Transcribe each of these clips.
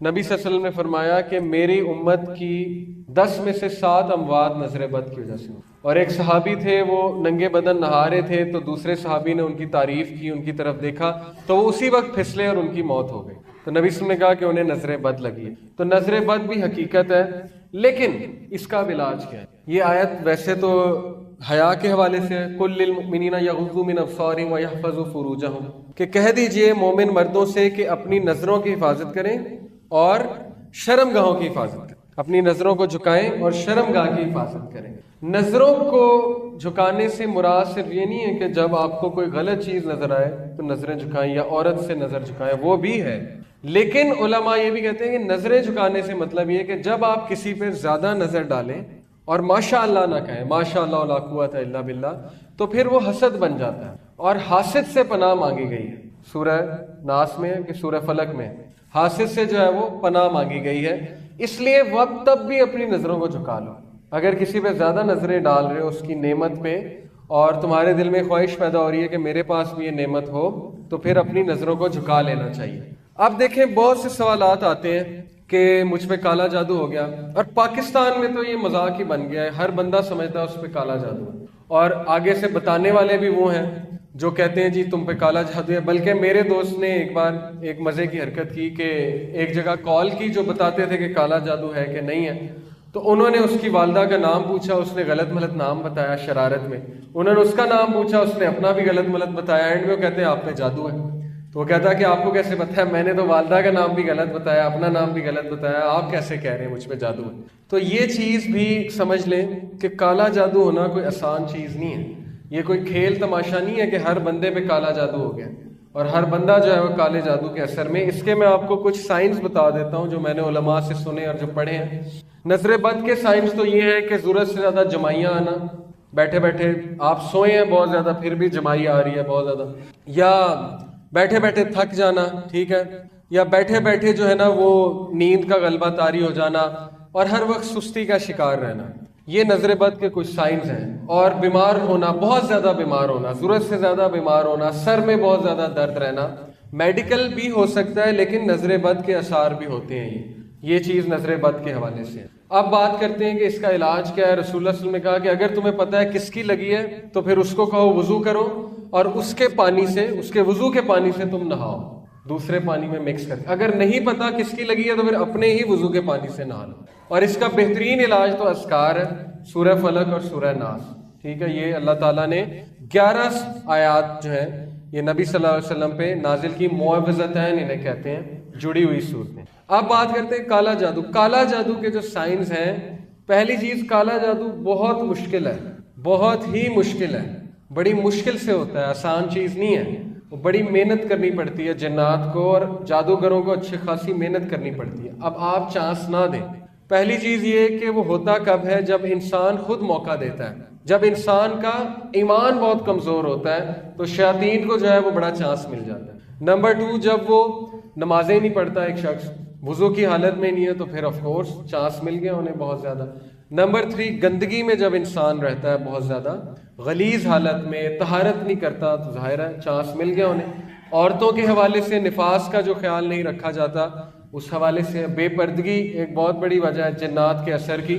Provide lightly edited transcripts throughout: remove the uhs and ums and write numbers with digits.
نبی صلی اللہ علیہ وسلم نے فرمایا کہ میری امت کی 10 میں سے 7 اموات نظر بد کی وجہ سے. اور ایک صحابی تھے، وہ ننگے بدن نہا رہے تھے، تو دوسرے صحابی نے ان کی تعریف کی، ان کی طرف دیکھا تو وہ اسی وقت پھسلے اور ان کی موت ہو گئی. تو نبی صلی اللہ علیہ وسلم نے کہا کہ انہیں نظر بد لگی ہے. تو نظر بد بھی حقیقت ہے، لیکن اس کا علاج کیا ہے؟ یہ آیت ویسے تو حیا کے حوالے سے ہے، کل للمؤمنین یغضوا من ابصارہم ویحفظوا فروجہم، کہ کہہ دیجئے مومن مردوں سے کہ اپنی نظروں کی حفاظت کریں اور شرم گاہوں کی حفاظت کریں، اپنی نظروں کو جھکائیں اور شرم گاہ کی حفاظت کریں. نظروں کو جھکانے سے مراد صرف یہ نہیں ہے کہ جب آپ کو کوئی غلط چیز نظر آئے تو نظریں جھکائیں یا عورت سے نظر جھکائیں، وہ بھی ہے، لیکن علماء یہ بھی کہتے ہیں کہ نظریں جھکانے سے مطلب یہ ہے کہ جب آپ کسی پہ زیادہ نظر ڈالیں اور ماشاء اللہ نہ کہیں، ماشاء اللہ لا قوت الا باللہ، تو پھر وہ حسد بن جاتا ہے. اور حاسد سے پناہ مانگی گئی ہے، سورہ ناس میں کہ سورہ فلق میں حاسد سے جو ہے وہ پناہ مانگی گئی ہے. اس لیے وقت تب بھی اپنی نظروں کو جھکا لو. اگر کسی پہ زیادہ نظریں ڈال رہے ہو اس کی نعمت پہ اور تمہارے دل میں خواہش پیدا ہو رہی ہے کہ میرے پاس بھی یہ نعمت ہو، تو پھر اپنی نظروں کو جھکا لینا چاہیے. اب دیکھیں بہت سے سوالات آتے ہیں کہ مجھ پہ کالا جادو ہو گیا، اور پاکستان میں تو یہ مذاق ہی بن گیا ہے، ہر بندہ سمجھتا ہے اس پہ کالا جادو ہے، اور آگے سے بتانے والے بھی وہ ہیں جو کہتے ہیں جی تم پہ کالا جادو ہے. بلکہ میرے دوست نے ایک بار ایک مزے کی حرکت کی کہ ایک جگہ کال کی جو بتاتے تھے کہ کالا جادو ہے کہ نہیں ہے، تو انہوں نے اس کی والدہ کا نام پوچھا، اس نے غلط ملت نام بتایا شرارت میں، انہوں نے اس کا نام پوچھا، اس نے اپنا بھی غلط ملت بتایا، اینڈ میں وہ کہتے ہیں آپ پہ جادو ہے. تو وہ کہتا ہے کہ آپ کو کیسے پتہ ہے؟ میں نے تو والدہ کا نام بھی غلط بتایا، اپنا نام بھی غلط بتایا، آپ کیسے کہہ رہے ہیں مجھ پہ جادو ہے؟ تو یہ چیز بھی سمجھ لیں کہ کالا جادو ہونا کوئی آسان چیز نہیں ہے، یہ کوئی کھیل تماشا نہیں ہے کہ ہر بندے پہ کالا جادو ہو گیا اور ہر بندہ جو ہے وہ کالے جادو کے اثر میں. اس کے میں آپ کو کچھ سائنس بتا دیتا ہوں جو میں نے علماء سے سنے اور جو پڑھے ہیں. نظر بد کے سائنس تو یہ ہے کہ ضرورت سے زیادہ جمائیاں آنا، بیٹھے بیٹھے آپ سوئے ہیں بہت زیادہ پھر بھی جمائی آ رہی ہے بہت زیادہ، یا بیٹھے بیٹھے تھک جانا، ٹھیک ہے، یا بیٹھے بیٹھے جو ہے نا وہ نیند کا غلبہ طاری ہو جانا اور ہر وقت سستی کا شکار رہنا، یہ نظر بد کے کچھ سائنس ہیں. اور بیمار ہونا، بہت زیادہ بیمار ہونا، ضرورت سے زیادہ بیمار ہونا، سر میں بہت زیادہ درد رہنا، میڈیکل بھی ہو سکتا ہے لیکن نظر بد کے اثار بھی ہوتے ہیں. یہ چیز نظر بد کے حوالے سے. اب بات کرتے ہیں کہ اس کا علاج کیا ہے. رسول اللہ صلی اللہ علیہ وسلم نے کہا کہ اگر تمہیں پتہ ہے کس کی لگی ہے تو پھر اس کو کہو وضو کرو اور اس کے پانی سے، اس کے وضو کے پانی سے تم نہاؤ، دوسرے پانی میں مکس کر کے. اگر نہیں پتہ کس کی لگی ہے تو پھر اپنے ہی وضو کے پانی سے نہا لو. اور اس کا بہترین علاج تو اذکار ہے، سورہ فلق اور سورہ ناس، ٹھیک ہے. یہ اللہ تعالیٰ نے 11 آیات جو ہیں یہ نبی صلی اللہ علیہ وسلم پہ نازل کی، معوذتین انہیں کہتے ہیں، جڑی ہوئی صورتیں. اب بات کرتے ہیں کالا جادو. کالا جادو کے جو سائنس ہیں، پہلی چیز کالا جادو بہت مشکل ہے، بہت ہی مشکل ہے، بڑی مشکل سے ہوتا ہے، آسان چیز نہیں ہے. بڑی محنت کرنی پڑتی ہے جنات کو اور جادوگروں کو اچھی خاصی محنت کرنی پڑتی ہے. اب آپ چانس نہ دیں. پہلی چیز یہ کہ وہ ہوتا کب ہے؟ جب انسان خود موقع دیتا ہے. جب انسان کا ایمان بہت کمزور ہوتا ہے تو شیاطین کو جو ہے وہ بڑا چانس مل جاتا ہے. نمبر 2، جب وہ نمازیں نہیں پڑھتا ایک شخص، وضو کی حالت میں نہیں ہے، تو پھر آف کورس چانس مل گیا انہیں بہت زیادہ. نمبر 3، گندگی میں جب انسان رہتا ہے بہت زیادہ، غلیظ حالت میں، طہارت نہیں کرتا، تو ظاہر ہے چانس مل گیا انہیں. عورتوں کے حوالے سے نفاس کا جو خیال نہیں رکھا جاتا، اس حوالے سے بے پردگی ایک بہت بڑی وجہ ہے جنات کے اثر کی.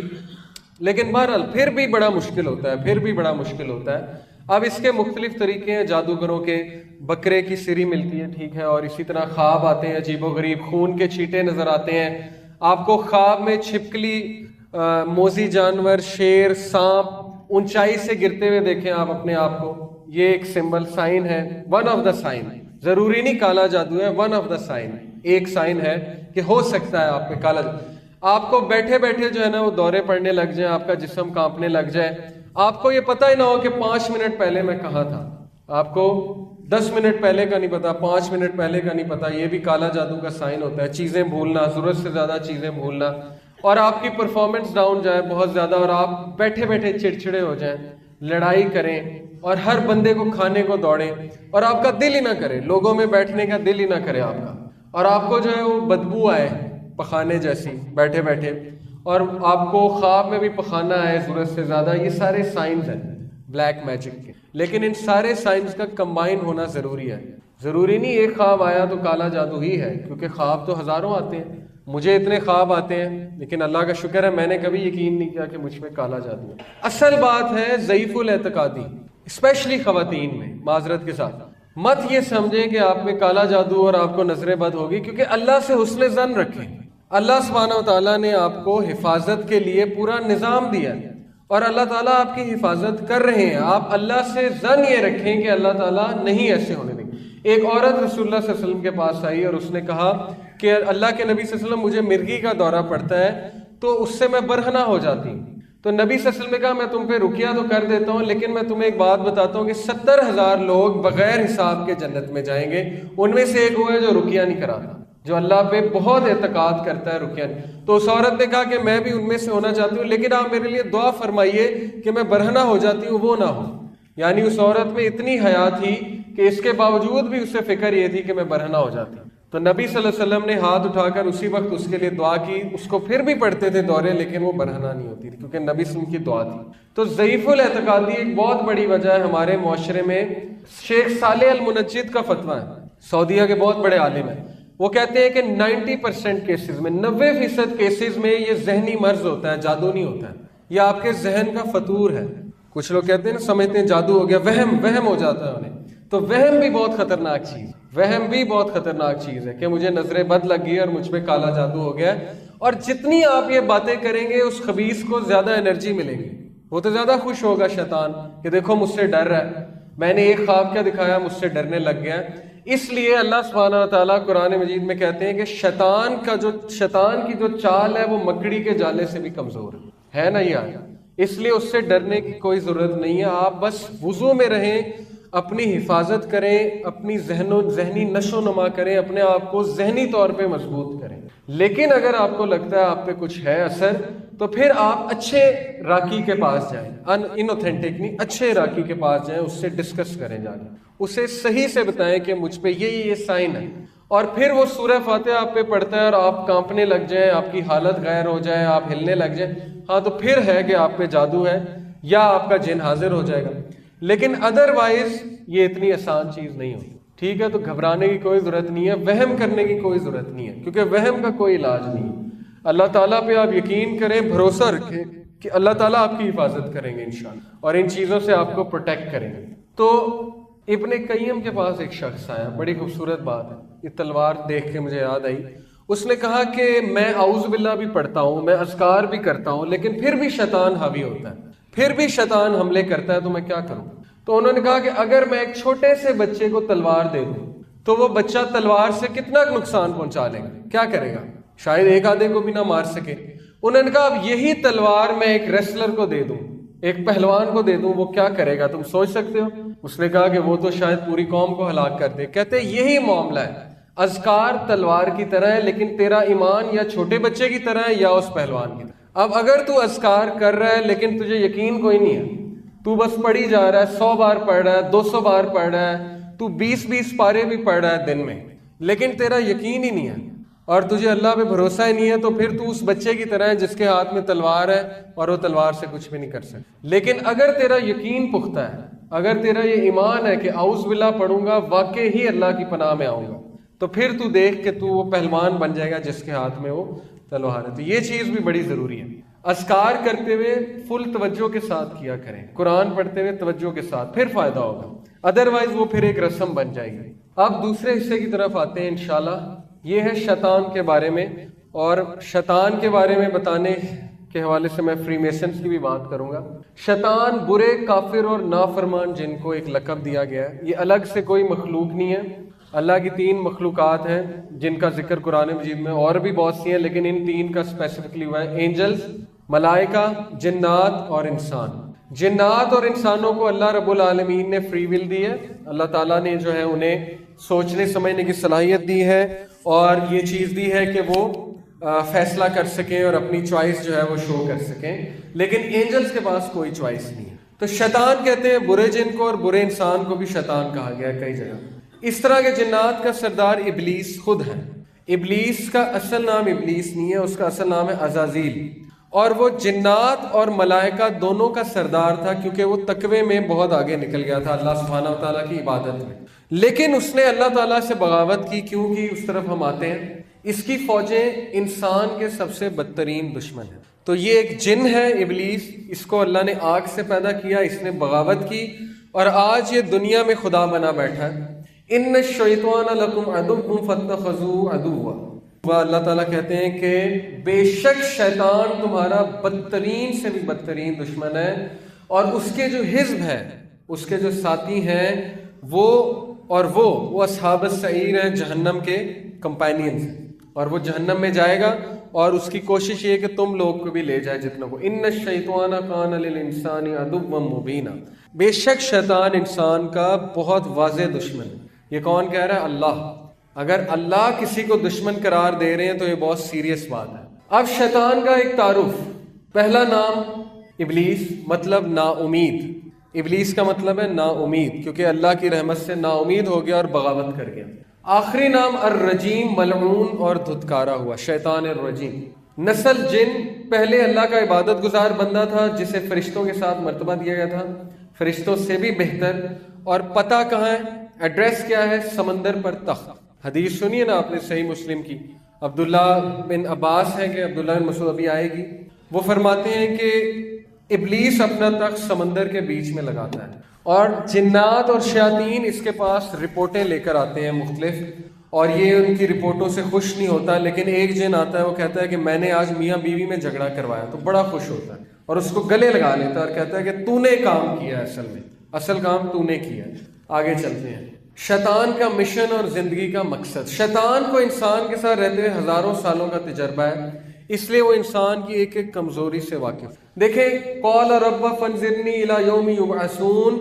لیکن بہرحال پھر بھی بڑا مشکل ہوتا ہے، پھر بھی بڑا مشکل ہوتا ہے. اب اس کے مختلف طریقے ہیں جادوگروں کے. بکرے کی سری ملتی ہے، ٹھیک ہے، اور اسی طرح خواب آتے ہیں عجیب و غریب، خون کے چھینٹے نظر آتے ہیں آپ کو خواب میں، چھپکلی، موذی جانور، شیر، سانپ اونچائی سے گرتے ہوئے دیکھیں آپ اپنے آپ کو. یہ ایک سمبل، سائن ہے، ون آف دا سائن. ضروری نہیں کالا جادو ہے، ون آف دا سائن، ایک سائن ہے کہ ہو سکتا ہے آپ پہ کالا جادو. آپ کو بیٹھے بیٹھے جو ہے نا وہ دورے پڑنے لگ جائیں، آپ کا جسم کانپنے لگ جائے، آپ کو یہ پتہ ہی نہ ہو کہ 5 منٹ پہلے میں کہاں تھا، آپ کو 10 منٹ پہلے کا نہیں پتا، 5 منٹ پہلے کا نہیں پتا. یہ بھی کالا جادو کا سائن ہوتا ہے. چیزیں بھولنا، ضرورت سے زیادہ چیزیں بھولنا، اور آپ کی پرفارمنس ڈاؤن جائے بہت زیادہ اور آپ بیٹھے بیٹھے چڑچڑے ہو جائیں، لڑائی کریں اور ہر بندے کو کھانے کو دوڑیں اور آپ کا دل ہی نہ کرے، لوگوں میں بیٹھنے کا دل ہی نہ کرے آپ کا، اور آپ کو جو ہے وہ بدبو آئے پخانے جیسی بیٹھے بیٹھے، اور آپ کو خواب میں بھی پخانا آئے ضرورت سے زیادہ. یہ سارے سائنس ہیں بلیک میجک کے. لیکن ان سارے سائنس کا کمبائن ہونا ضروری ہے. ضروری نہیں ایک خواب آیا تو کالا جادو ہی ہے، کیونکہ خواب تو ہزاروں آتے ہیں. مجھے اتنے خواب آتے ہیں لیکن اللہ کا شکر ہے میں نے کبھی یقین نہیں کیا کہ مجھ میں کالا جادو ہے۔ اصل بات ہے ضعیف الاعتقادی، اسپیشلی خواتین میں، معذرت کے ساتھ مت یہ سمجھیں کہ آپ میں کالا جادو اور آپ کو نظر بد ہوگی، کیونکہ اللہ سے حسن ظن رکھیں۔ اللہ سبحانہ و تعالیٰ نے آپ کو حفاظت کے لیے پورا نظام دیا ہے اور اللہ تعالیٰ آپ کی حفاظت کر رہے ہیں۔ آپ اللہ سے ظن یہ رکھیں کہ اللہ تعالیٰ نہیں ایسے ہونے دیں گے۔ ایک عورت رسول اللہ صلی اللہ علیہ وسلم کے پاس آئی اور اس نے کہا کہ اللہ کے نبی صلی اللہ علیہ وسلم مجھے مرگی کا دورہ پڑتا ہے تو اس سے میں برہنہ ہو جاتی ہوں۔ تو نبی صلی اللہ علیہ وسلم نے کہا میں تم پہ رقیہ تو کر دیتا ہوں لیکن میں تمہیں ایک بات بتاتا ہوں کہ 70,000 لوگ بغیر حساب کے جنت میں جائیں گے، ان میں سے ایک وہ ہے جو رقیہ نہیں کراتا، جو اللہ پہ بہت اعتقاد کرتا ہے رقیہ نہیں۔ تو اس عورت نے کہا کہ میں بھی ان میں سے ہونا چاہتی ہوں لیکن آپ میرے لیے دعا فرمائیے کہ میں برہنہ ہو جاتی ہوں وہ نہ ہو۔ یعنی اس عورت میں اتنی حیا تھی کہ اس کے باوجود بھی اسے فکر یہ تھی کہ میں برہنہ ہو جاتی ہوں۔ تو نبی صلی اللہ علیہ وسلم نے ہاتھ اٹھا کر اسی وقت اس کے لیے دعا کی، اس کو پھر بھی پڑھتے تھے دورے لیکن وہ برہنہ نہیں ہوتی تھی کیونکہ نبی صلی اللہ علیہ وسلم کی دعا تھی۔ تو ضعیف الاعتقادی ایک بہت بڑی وجہ ہے ہمارے معاشرے میں۔ شیخ صالح المنجد کا فتویٰ ہے، سعودیہ کے بہت بڑے عالم ہیں، وہ کہتے ہیں کہ 90% کیسز میں، 90% کیسز میں یہ ذہنی مرض ہوتا ہے، جادو نہیں ہوتا ہے، یہ آپ کے ذہن کا فطور ہے۔ کچھ لوگ کہتے ہیں نا سمجھتے ہیں جادو ہو گیا، وہم ہو جاتا ہے انہیں۔ تو وہم بھی بہت خطرناک چیز، وہم بھی بہت خطرناک چیز ہے کہ مجھے نظر بد لگ گئی اور مجھ پہ کالا جادو ہو گیا، اور جتنی آپ یہ باتیں کریں گے اس خبیث کو زیادہ انرجی ملے گی، وہ تو زیادہ خوش ہوگا شیطان کہ دیکھو مجھ سے ڈر رہا ہے، میں نے ایک خواب کیا دکھایا مجھ سے ڈرنے لگ گیا۔ اس لیے اللہ سبحانہ و تعالیٰ قرآن مجید میں کہتے ہیں کہ شیطان کی جو چال ہے وہ مکڑی کے جالے سے بھی کمزور ہے نا یہ آیا، اس لیے اس سے ڈرنے کی کوئی ضرورت نہیں ہے۔ آپ بس وضو میں رہیں، اپنی حفاظت کریں، اپنی ذہنی نشو و نما کریں، اپنے آپ کو ذہنی طور پہ مضبوط کریں۔ لیکن اگر آپ کو لگتا ہے آپ پہ کچھ ہے اثر تو پھر آپ اچھے راکی کے پاس جائیں، انوتھینٹک نہیں، اچھے راکی کے پاس جائیں، اس سے ڈسکس کریں، جا کے اسے صحیح سے بتائیں کہ مجھ پہ یہ سائن ہے، اور پھر وہ سورہ فاتحہ آپ پہ پڑھتا ہے اور آپ کانپنے لگ جائیں، آپ کی حالت غیر ہو جائے، آپ ہلنے لگ جائیں، ہاں تو پھر ہے کہ آپ پہ جادو ہے یا آپ کا جن حاضر ہو جائے گا۔ لیکن ادروائز یہ اتنی آسان چیز نہیں ہوتی، ٹھیک ہے؟ تو گھبرانے کی کوئی ضرورت نہیں ہے، وہم کرنے کی کوئی ضرورت نہیں ہے، کیونکہ وہم کا کوئی علاج نہیں ہے۔ اللہ تعالیٰ پہ آپ یقین کریں، بھروسہ رکھیں کہ اللہ تعالیٰ آپ کی حفاظت کریں گے انشاءاللہ، اور ان چیزوں سے آپ کو پروٹیکٹ کریں گے۔ تو ابن قیم کے پاس ایک شخص آیا، بڑی خوبصورت بات ہے، یہ تلوار دیکھ کے مجھے یاد آئی۔ اس نے کہا کہ میں اعوذ باللہ بھی پڑھتا ہوں، میں اذکار بھی کرتا ہوں، لیکن پھر بھی شیطان حاوی ہوتا ہے، پھر بھی شیطان حملے کرتا ہے، تو میں کیا کروں؟ تو انہوں نے کہا کہ اگر میں ایک چھوٹے سے بچے کو تلوار دے دوں تو وہ بچہ تلوار سے کتنا نقصان پہنچا لے گا، کیا کرے گا؟ شاید ایک آدھے کو بھی نہ مار سکے۔ انہوں نے کہا اب یہی تلوار میں ایک ریسلر کو دے دوں، ایک پہلوان کو دے دوں، وہ کیا کرے گا؟ تم سوچ سکتے ہو؟ اس نے کہا کہ وہ تو شاید پوری قوم کو ہلاک کر دے۔ کہتے یہی معاملہ ہے، اذکار تلوار کی طرح ہے لیکن تیرا ایمان یا چھوٹے بچے کی طرح ہے یا اس پہلوان کی طرح۔ اب اگر تو اذکار کر رہا ہے لیکن تجھے یقین کوئی نہیں ہے، تو بس پڑھی جا رہا ہے، 100 بار پڑھ رہا ہے، 200 بار پڑھ رہا ہے، تو 20 پارے بھی پڑھ رہا ہے دن میں، لیکن تیرا یقین ہی نہیں ہے اور تجھے اللہ پہ بھروسہ ہی نہیں ہے، تو پھر تو اس بچے کی طرح ہے جس کے ہاتھ میں تلوار ہے اور وہ تلوار سے کچھ بھی نہیں کر سکتا۔ لیکن اگر تیرا یقین پختہ ہے، اگر تیرا یہ ایمان ہے کہ اعوذ باللہ پڑھوں گا واقعی ہی اللہ کی پناہ میں آؤں گا، تو پھر تو دیکھ کہ تو وہ پہلوان بن جائے گا جس کے ہاتھ میں وہ تلوار ہے۔ تو یہ چیز بھی بڑی ضروری ہے، اذکار کرتے ہوئے فل توجہ کے ساتھ کیا کریں، قرآن پڑھتے ہوئے توجہ کے ساتھ، پھر فائدہ ہوگا، ادروائز وہ پھر ایک رسم بن جائے گی۔ اب دوسرے حصے کی طرف آتے ہیں انشاءاللہ، یہ ہے شیطان کے بارے میں، اور شیطان کے بارے میں بتانے کے حوالے سے میں فری میسنز کی بھی بات کروں گا۔ شیطان برے، کافر اور نافرمان جن کو ایک لقب دیا گیا ہے، یہ الگ سے کوئی مخلوق نہیں ہے۔ اللہ کی 3 مخلوقات ہیں جن کا ذکر قرآن مجید میں اور بھی بہت سی ہیں، لیکن ان 3 کا اسپیسیفکلی ہوا ہے، اینجلز، ملائکہ، جنات اور انسان۔ جنات اور انسانوں کو اللہ رب العالمین نے فری ول دی ہے، اللہ تعالیٰ نے جو ہے انہیں سوچنے سمجھنے کی صلاحیت دی ہے، اور یہ چیز دی ہے کہ وہ فیصلہ کر سکیں اور اپنی چوائس جو ہے وہ شو کر سکیں، لیکن اینجلز کے پاس کوئی چوائس نہیں ہے۔ تو شیطان کہتے ہیں برے جن کو، اور برے انسان کو بھی شیطان کہا گیا ہے کئی جگہ۔ اس طرح کے جنات کا سردار ابلیس خود ہے۔ ابلیس کا اصل نام ابلیس نہیں ہے، اس کا اصل نام ہے عزازیل، اور وہ جنات اور ملائکہ دونوں کا سردار تھا، کیونکہ وہ تقوی میں بہت آگے نکل گیا تھا اللہ سبحانہ و تعالیٰ کی عبادت میں۔ لیکن اس نے اللہ تعالیٰ سے بغاوت کی، کیوں کی؟ اس طرف ہم آتے ہیں۔ اس کی فوجیں انسان کے سب سے بدترین دشمن ہیں. تو یہ ایک جن ہے ابلیس، اس کو اللہ نے آگ سے پیدا کیا، اس نے بغاوت کی اور آج یہ دنیا میں خدا بنا بیٹھا ہے. ان الشیطان لکم عدو فاتخذوہ عدوا. اللہ تعالیٰ کہتے ہیں کہ بے شک شیطان تمہارا بدترین سے بھی بدترین دشمن ہے، اور اس کے جو حزب ہے، اس کے جو ساتھی ہیں، وہ اصحاب السعیر ہیں، جہنم کے کمپینینز ہیں، اور وہ جہنم میں جائے گا، اور اس کی کوشش یہ ہے کہ تم لوگ کو بھی لے جائے جتنا کو. ان الشیطان کان للانسان عدوا مبینا. بے شک شیطان انسان کا بہت واضح دشمن ہے. یہ کون کہہ رہا ہے؟ اللہ. اگر اللہ کسی کو دشمن قرار دے رہے ہیں تو یہ بہت سیریس بات ہے. اب شیطان کا ایک تعارف. پہلا نام ابلیس، مطلب نا امید. ابلیس کا مطلب ہے نا امید، کیونکہ اللہ کی رحمت سے نا امید ہو گیا اور بغاوت کر گیا. آخری نام الرجیم، ملعون اور دھتکارا ہوا، شیطان الرجیم. نسل جن، پہلے اللہ کا عبادت گزار بندہ تھا جسے فرشتوں کے ساتھ مرتبہ دیا گیا تھا، فرشتوں سے بھی بہتر. اور پتہ کہاں ہے؟ ایڈریس کیا ہے؟ سمندر پر تخت. حدیث سنیے نا آپ نے صحیح مسلم کی. عبداللہ بن عباس ہے کہ عبداللہ بن مسعود ابھی آئے گی، وہ فرماتے ہیں کہ ابلیس اپنا تخت سمندر کے بیچ میں لگاتا ہے، اور جنات اور شیاطین اس کے پاس رپورٹیں لے کر آتے ہیں مختلف، اور یہ ان کی رپورٹوں سے خوش نہیں ہوتا. لیکن ایک جن آتا ہے، وہ کہتا ہے کہ میں نے آج میاں بیوی میں جھگڑا کروایا، تو بڑا خوش ہوتا ہے اور اس کو گلے لگا لیتا ہے اور کہتا ہے کہ تو نے کام کیا ہے، اصل کام تو نے کیا ہے. آگے چلتے ہیں. شیطان کا مشن اور زندگی کا مقصد. شیطان کو انسان کے ساتھ رہتے ہوئے ہزاروں سالوں کا تجربہ ہے، اس لیے وہ انسان کی ایک ایک کمزوری سے واقف. دیکھیں، قال رب فانظرنی الی یوم یبعثون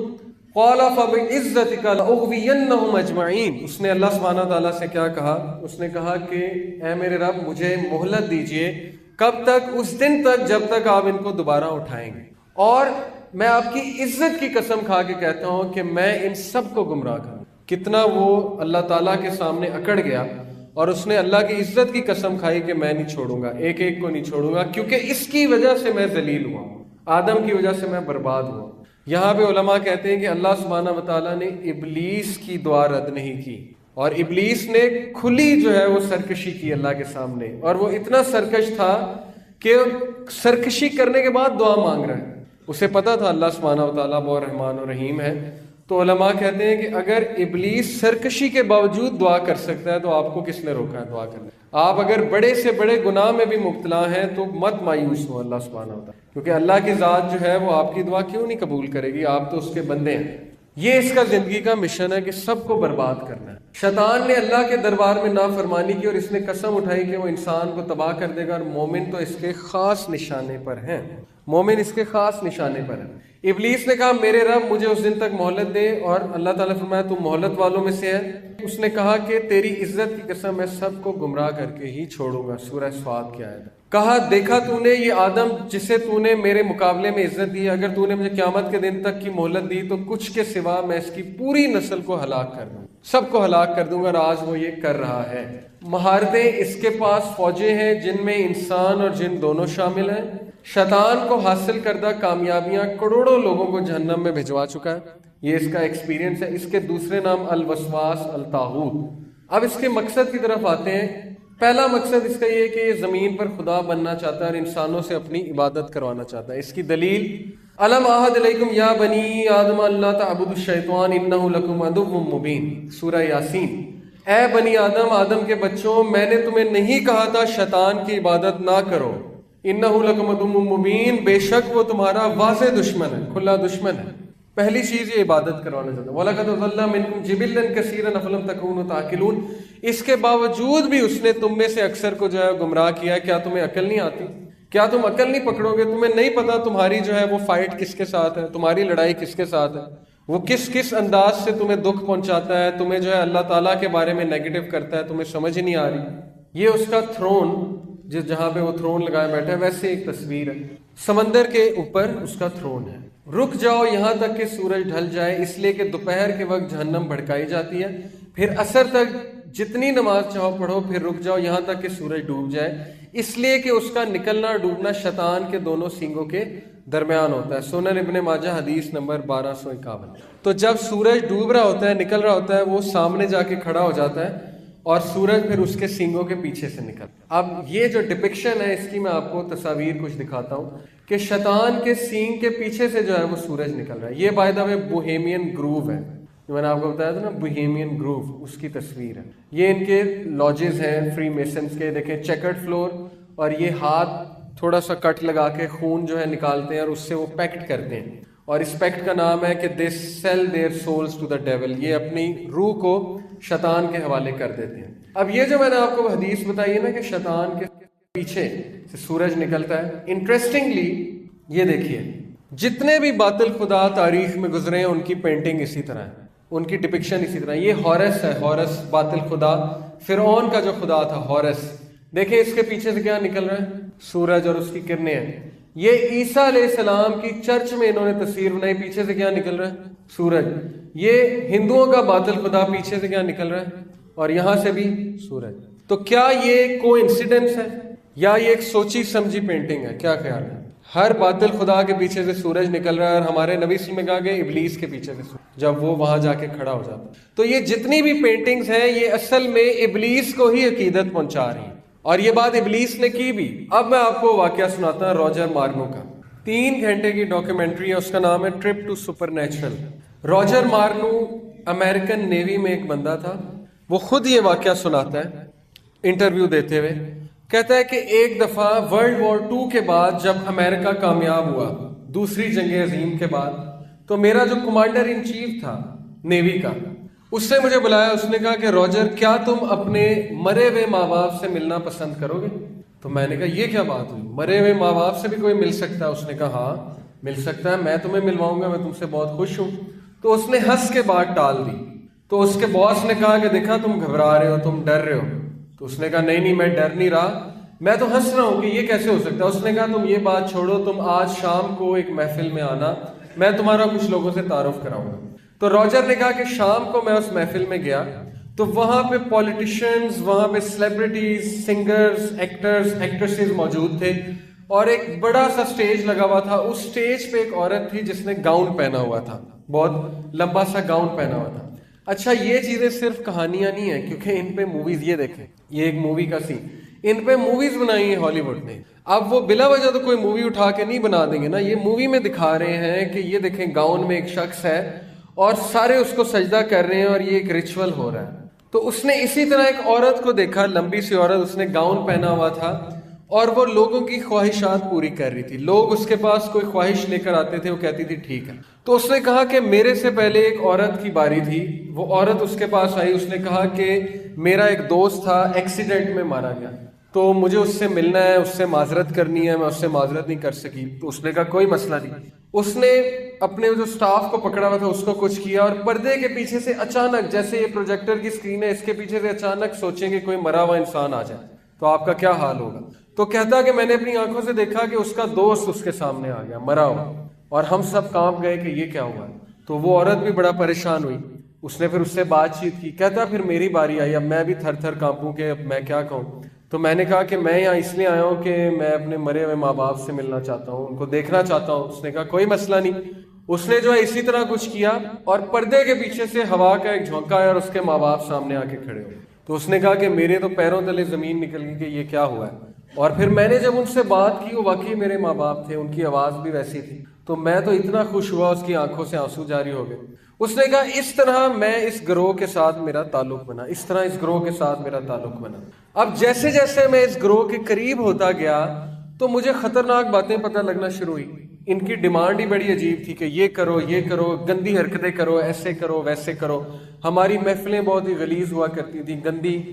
قال فبعزتک لاغوینہم اجمعین. اس نے اللہ سبحانہ تعالیٰ سے کیا کہا؟ اس نے کہا کہ اے میرے رب، مجھے مہلت دیجئے. کب تک؟ اس دن تک جب تک آپ ان کو دوبارہ اٹھائیں گے، اور میں آپ کی عزت کی قسم کھا کے کہتا ہوں کہ میں ان سب کو گمراہ کروں. کتنا وہ اللہ تعالیٰ کے سامنے اکڑ گیا، اور اس نے اللہ کی عزت کی قسم کھائی کہ میں نہیں چھوڑوں گا، ایک ایک کو نہیں چھوڑوں گا، کیونکہ اس کی وجہ سے میں ذلیل ہوا ہوں، آدم کی وجہ سے میں برباد ہوا. یہاں پہ علماء کہتے ہیں کہ اللہ سبحانہ وتعالیٰ نے ابلیس کی دعا رد نہیں کی، اور ابلیس نے کھلی جو ہے وہ سرکشی کی اللہ کے سامنے، اور وہ اتنا سرکش تھا کہ سرکشی کرنے کے بعد دعا مانگ رہا ہے. اسے پتا تھا اللہ سبحانہ وتعالیٰ بہت رحمان و رحیم ہے. تو علماء کہتے ہیں کہ اگر ابلیس سرکشی کے باوجود دعا کر سکتا ہے تو آپ کو کس نے روکا ہے دعا کرنے؟ آپ اگر بڑے سے بڑے گناہ میں بھی مبتلا ہیں تو مت مایوس ہو اللہ سبحانہ وتعالیٰ، کیونکہ اللہ کی ذات جو ہے وہ آپ کی دعا کیوں نہیں قبول کرے گی؟ آپ تو اس کے بندے ہیں. یہ اس کا زندگی کا مشن ہے کہ سب کو برباد کرنا ہے. شیطان نے اللہ کے دربار میں نافرمانی کی، اور اس نے قسم اٹھائی کہ وہ انسان کو تباہ کر دے گا، اور مومن تو اس کے خاص نشانے پر ہیں. مومن اس کے خاص نشانے پر ہیں. ابلیس نے کہا میرے رب مجھے اس دن تک مہلت دے، اور اللہ تعالیٰ فرمایا تو مہلت والوں میں سے ہے. اس نے کہا کہ تیری عزت کی قسم میں سب کو گمراہ کر کے ہی چھوڑوں گا. سورہ صاد کی آیت. کہا دیکھا تو نے یہ آدم جسے تو نے میرے مقابلے میں عزت دی، اگر تو نے مجھے قیامت کے دن تک کی مہلت دی تو کچھ کے سوا میں اس کی پوری نسل کو ہلاک کر دوں، سب کو ہلاک کر دوں گا. اور آج وہ یہ کر رہا ہے. مہارتیں اس کے پاس فوجیں ہیں جن میں انسان اور جن دونوں شامل ہیں. شیطان کو حاصل کردہ کامیابیاں کروڑوں لوگوں کو جہنم میں بھجوا چکا ہے. یہ اس کا ایکسپیرینس ہے. اس کے دوسرے نام الوسواس الطاغوت. اب اس کے مقصد کی طرف آتے ہیں. پہلا مقصد اس کا یہ ہے کہ یہ زمین پر خدا بننا چاہتا ہے اور انسانوں سے اپنی عبادت کروانا چاہتا ہے. اس کی دلیل الم اعہد الیکم یا بنی آدم اللہ تعبدوا الشیطان انہ لکم عدو مبین، سورہ یاسین. اے بنی آدم، آدم کے بچوں، میں نے تمہیں نہیں کہا تھا شیطان کی عبادت نہ کرو. انہ لکم عدو مبین، بے شک وہ تمہارا واضح دشمن ہے، کھلا دشمن ہے. پہلی چیز یہ عبادت کروانا چاہتا ہے. وَلَقَدْ ضَلَّ مِنْكُمْ جِبِلًّا كَثِيرًا أَفَلَمْ تَكُونُوا تَعْقِلُونَ. اس کے باوجود بھی اس نے تم میں سے اکثر کو جو ہے گمراہ کیا. کیا تمہیں عقل نہیں آتی؟ کیا تم عقل نہیں پکڑو گے؟ تمہیں نہیں پتا تمہاری جو ہے وہ فائٹ کس کے ساتھ ہے، تمہاری لڑائی کس کے ساتھ ہے، وہ کس کس انداز سے تمہیں دکھ پہنچاتا ہے، تمہیں جو ہے اللہ تعالیٰ کے بارے میں نیگیٹو کرتا ہے، تمہیں سمجھ ہی نہیں آ رہی. یہ اس کا تھرون، جہاں پہ وہ تھرون لگائے بیٹھا ہے، ویسے ایک تصویر ہے. سمندر کے اوپر اس کا تھرون ہے. رک جاؤ یہاں تک کہ سورج ڈھل جائے، اس لیے کہ دوپہر کے وقت جہنم بھڑکائی جاتی ہے. پھر عصر تک جتنی نماز چاہو پڑھو، پھر رک جاؤ یہاں تک کہ سورج ڈوب جائے، اس لیے کہ اس کا نکلنا اور ڈوبنا شیطان کے دونوں سینگوں کے درمیان ہوتا ہے. سنن ابن ماجہ حدیث نمبر 1251. تو جب سورج ڈوب رہا ہوتا ہے، نکل رہا ہوتا ہے، وہ سامنے جا کے کھڑا ہو جاتا ہے اور سورج پھر اس کے سینگوں کے پیچھے سے نکلتا. اب یہ جو ڈپکشن ہے اس کی میں آپ کو تصاویر کچھ دکھاتا ہوں کہ شیطان کے سینگ کے پیچھے سے جو ہے وہ سورج نکل رہا ہے. یہ by the way Bohemian grove ہے جو میں نے آپ کو بتایا تھا نا, بوہیمین گروو, اس کی تصویر ہے. یہ ان کے لاجز ہیں فری میسنز کے, دیکھیں چیکرڈ فلور, اور یہ ہاتھ تھوڑا سا کٹ لگا کے خون جو ہے نکالتے ہیں اور اس سے وہ پیکٹ کرتے ہیں, اور اس پیکٹ کا نام ہے کہ they sell their souls to the devil, یہ اپنی روح کو شیطان کے حوالے کر دیتے ہیں. اب یہ جو میں نے آپ کو حدیث بتائی ہے نا کہ شیطان کے پیچھے سے سورج نکلتا ہے, انٹرسٹنگلی یہ دیکھیے جتنے بھی باطل خدا تاریخ میں گزرے ہیں ان کی پینٹنگ اسی طرح ہے, ان کی ڈپکشن اسی طرح. یہ ہورس ہے, ہورس باطل خدا, فرعون کا جو خدا تھا ہورس. دیکھیں اس کے پیچھے سے کیا نکل رہا ہے, سورج اور اس کی کرنیں ہیں. یہ عیسیٰ علیہ السلام کی چرچ میں انہوں نے تصویر بنائی, پیچھے سے کیا نکل رہا ہے, سورج. یہ ہندوؤں کا باطل خدا, پیچھے سے کیا نکل رہا ہے, اور یہاں سے بھی سورج. تو کیا یہ کو انسیڈنس ہے یا یہ ایک سوچی سمجھی پینٹنگ ہے؟ کیا خیال ہے؟ ہر باطل خدا کے پیچھے سے سورج نکل رہا ہے, اور ہمارے نبی صلی اللہ علیہ وسلم نے کہا کہ ابلیس کے پیچھے سے سورج, جب وہ وہاں جا کے کھڑا ہو جاتا. تو یہ جتنی بھی پینٹنگز ہیں یہ اصل میں ابلیس کو ہی عقیدت پہنچا رہی ہیں, اور یہ بات ابلیس نے کی بھی. اب میں آپ کو واقعہ سناتا ہوں روجر مارنو کا. 3 گھنٹے کی ڈاکیومنٹری ہے, اس کا نام ہے trip to supernatural. Roger Morneau American Navy میں ایک بندہ تھا, وہ خود یہ واقعہ سناتا ہے انٹرویو دیتے ہوئے. کہتا ہے کہ ایک دفعہ ورلڈ وار 2 کے بعد جب امریکہ کامیاب ہوا دوسری جنگ عظیم کے بعد, تو میرا جو کمانڈر ان چیف تھا نیوی کا, اس نے مجھے بلایا. اس نے کہا کہ روجر کیا تم اپنے مرے ہوئے ماں باپ سے ملنا پسند کرو گے؟ تو میں نے کہا یہ کیا بات ہوئی, مرے ہوئے ماں باپ سے بھی کوئی مل سکتا ہے؟ اس نے کہا ہاں مل سکتا ہے, میں تمہیں ملواؤں گا, میں تم سے بہت خوش ہوں. تو اس نے ہنس کے بات ٹال دی. تو اس کے باس نے کہا کہ دیکھا تم گھبرا رہے ہو, تم ڈر رہے ہو. تو اس نے کہا نہیں میں ڈر نہیں رہا, میں تو ہنس رہا ہوں کہ یہ کیسے ہو سکتا ہے. اس نے کہا تم یہ بات چھوڑو, تم آج شام کو ایک محفل میں آنا, میں تمہارا کچھ لوگوں سے تعارف کراؤں گا. تو روجر نے کہا کہ شام کو میں اس محفل میں گیا, تو وہاں پہ پولیٹیشنز, وہاں پہ سیلیبریٹیز, سنگرز, ایکٹرز, ایکٹریسز موجود تھے, اور ایک بڑا سا سٹیج لگا ہوا تھا. اس سٹیج پہ ایک عورت تھی جس نے گاؤن پہنا ہوا تھا, بہت لمبا سا گاؤن پہنا ہوا تھا. اچھا یہ چیزیں صرف کہانیاں نہیں ہیں, کیونکہ ان پہ موویز, یہ دیکھیں یہ ایک مووی کا سین, ان پہ موویز بنائی ہیں ہالی ووڈ نے. اب وہ بلا وجہ تو کوئی مووی اٹھا کے نہیں بنا دیں گے نا, یہ مووی میں دکھا رہے ہیں کہ یہ دیکھیں گاؤن میں ایک شخص ہے اور سارے اس کو سجدہ کر رہے ہیں اور یہ ایک ریچول ہو رہا ہے. تو اس نے اسی طرح ایک عورت کو دیکھا, لمبی سی عورت, اس نے گاؤن پہنا ہوا تھا اور وہ لوگوں کی خواہشات پوری کر رہی تھی. لوگ اس کے پاس کوئی خواہش لے کر آتے تھے, وہ کہتی تھی ٹھیک ہے. تو اس نے کہا کہ میرے سے پہلے ایک عورت کی باری تھی, وہ عورت اس کے پاس آئی, اس نے کہا کہ میرا ایک دوست تھا ایکسیڈنٹ میں مارا گیا, تو مجھے اس سے ملنا ہے, اس سے معذرت کرنی ہے, میں اس سے معذرت نہیں کر سکی. تو اس نے کہا کوئی مسئلہ نہیں. اس نے اپنے جو سٹاف کو پکڑا ہوا تھا اس کو کچھ کیا, اور پردے کے پیچھے سے اچانک, جیسے یہ پروجیکٹر کی اسکرین ہے, اس کے پیچھے سے اچانک سوچیں کہ کوئی مرا ہوا انسان آ جائے تو آپ کا کیا حال ہوگا. تو کہتا کہ میں نے اپنی آنکھوں سے دیکھا کہ اس کا دوست اس کے سامنے آ گیا مرا ہوا, اور ہم سب کانپ گئے کہ یہ کیا ہوا. تو وہ عورت بھی بڑا پریشان ہوئی, اس نے پھر اس سے بات چیت کی. کہتا پھر میری باری آئی, اب میں بھی تھر تھر کانپوں کہ اب میں کیا کہوں. تو میں نے کہا کہ میں یہاں اس لیے آیا ہوں کہ میں اپنے مرے ہوئے ماں باپ سے ملنا چاہتا ہوں, ان کو دیکھنا چاہتا ہوں. اس نے کہا کوئی مسئلہ نہیں. اس نے جو ہے اسی طرح کچھ کیا, اور پردے کے پیچھے سے ہوا کا ایک جھونکا آیا اور اس کے ماں باپ سامنے آ کے کھڑے ہوئے. تو اس نے کہا کہ میرے تو پیروں تلے زمین نکل گئی کہ یہ کیا ہوا ہے. اور پھر میں نے جب ان سے بات کی, وہ واقعی میرے ماں باپ تھے, ان کی آواز بھی ویسی تھی. تو میں تو اتنا خوش ہوا, اس کی آنکھوں سے آنسو جاری ہو گئے. اس نے کہا اس طرح میں اس گروہ کے ساتھ میرا تعلق بنا, اس طرح اس گروہ کے ساتھ میرا تعلق بنا. اب جیسے جیسے میں اس گروہ کے قریب ہوتا گیا تو مجھے خطرناک باتیں پتہ لگنا شروع ہوئی. ان کی ڈیمانڈ ہی بڑی عجیب تھی کہ یہ کرو, یہ کرو, گندی حرکتیں کرو, ایسے کرو, ویسے کرو. ہماری محفلیں بہت ہی غلیظ ہوا کرتی تھیں,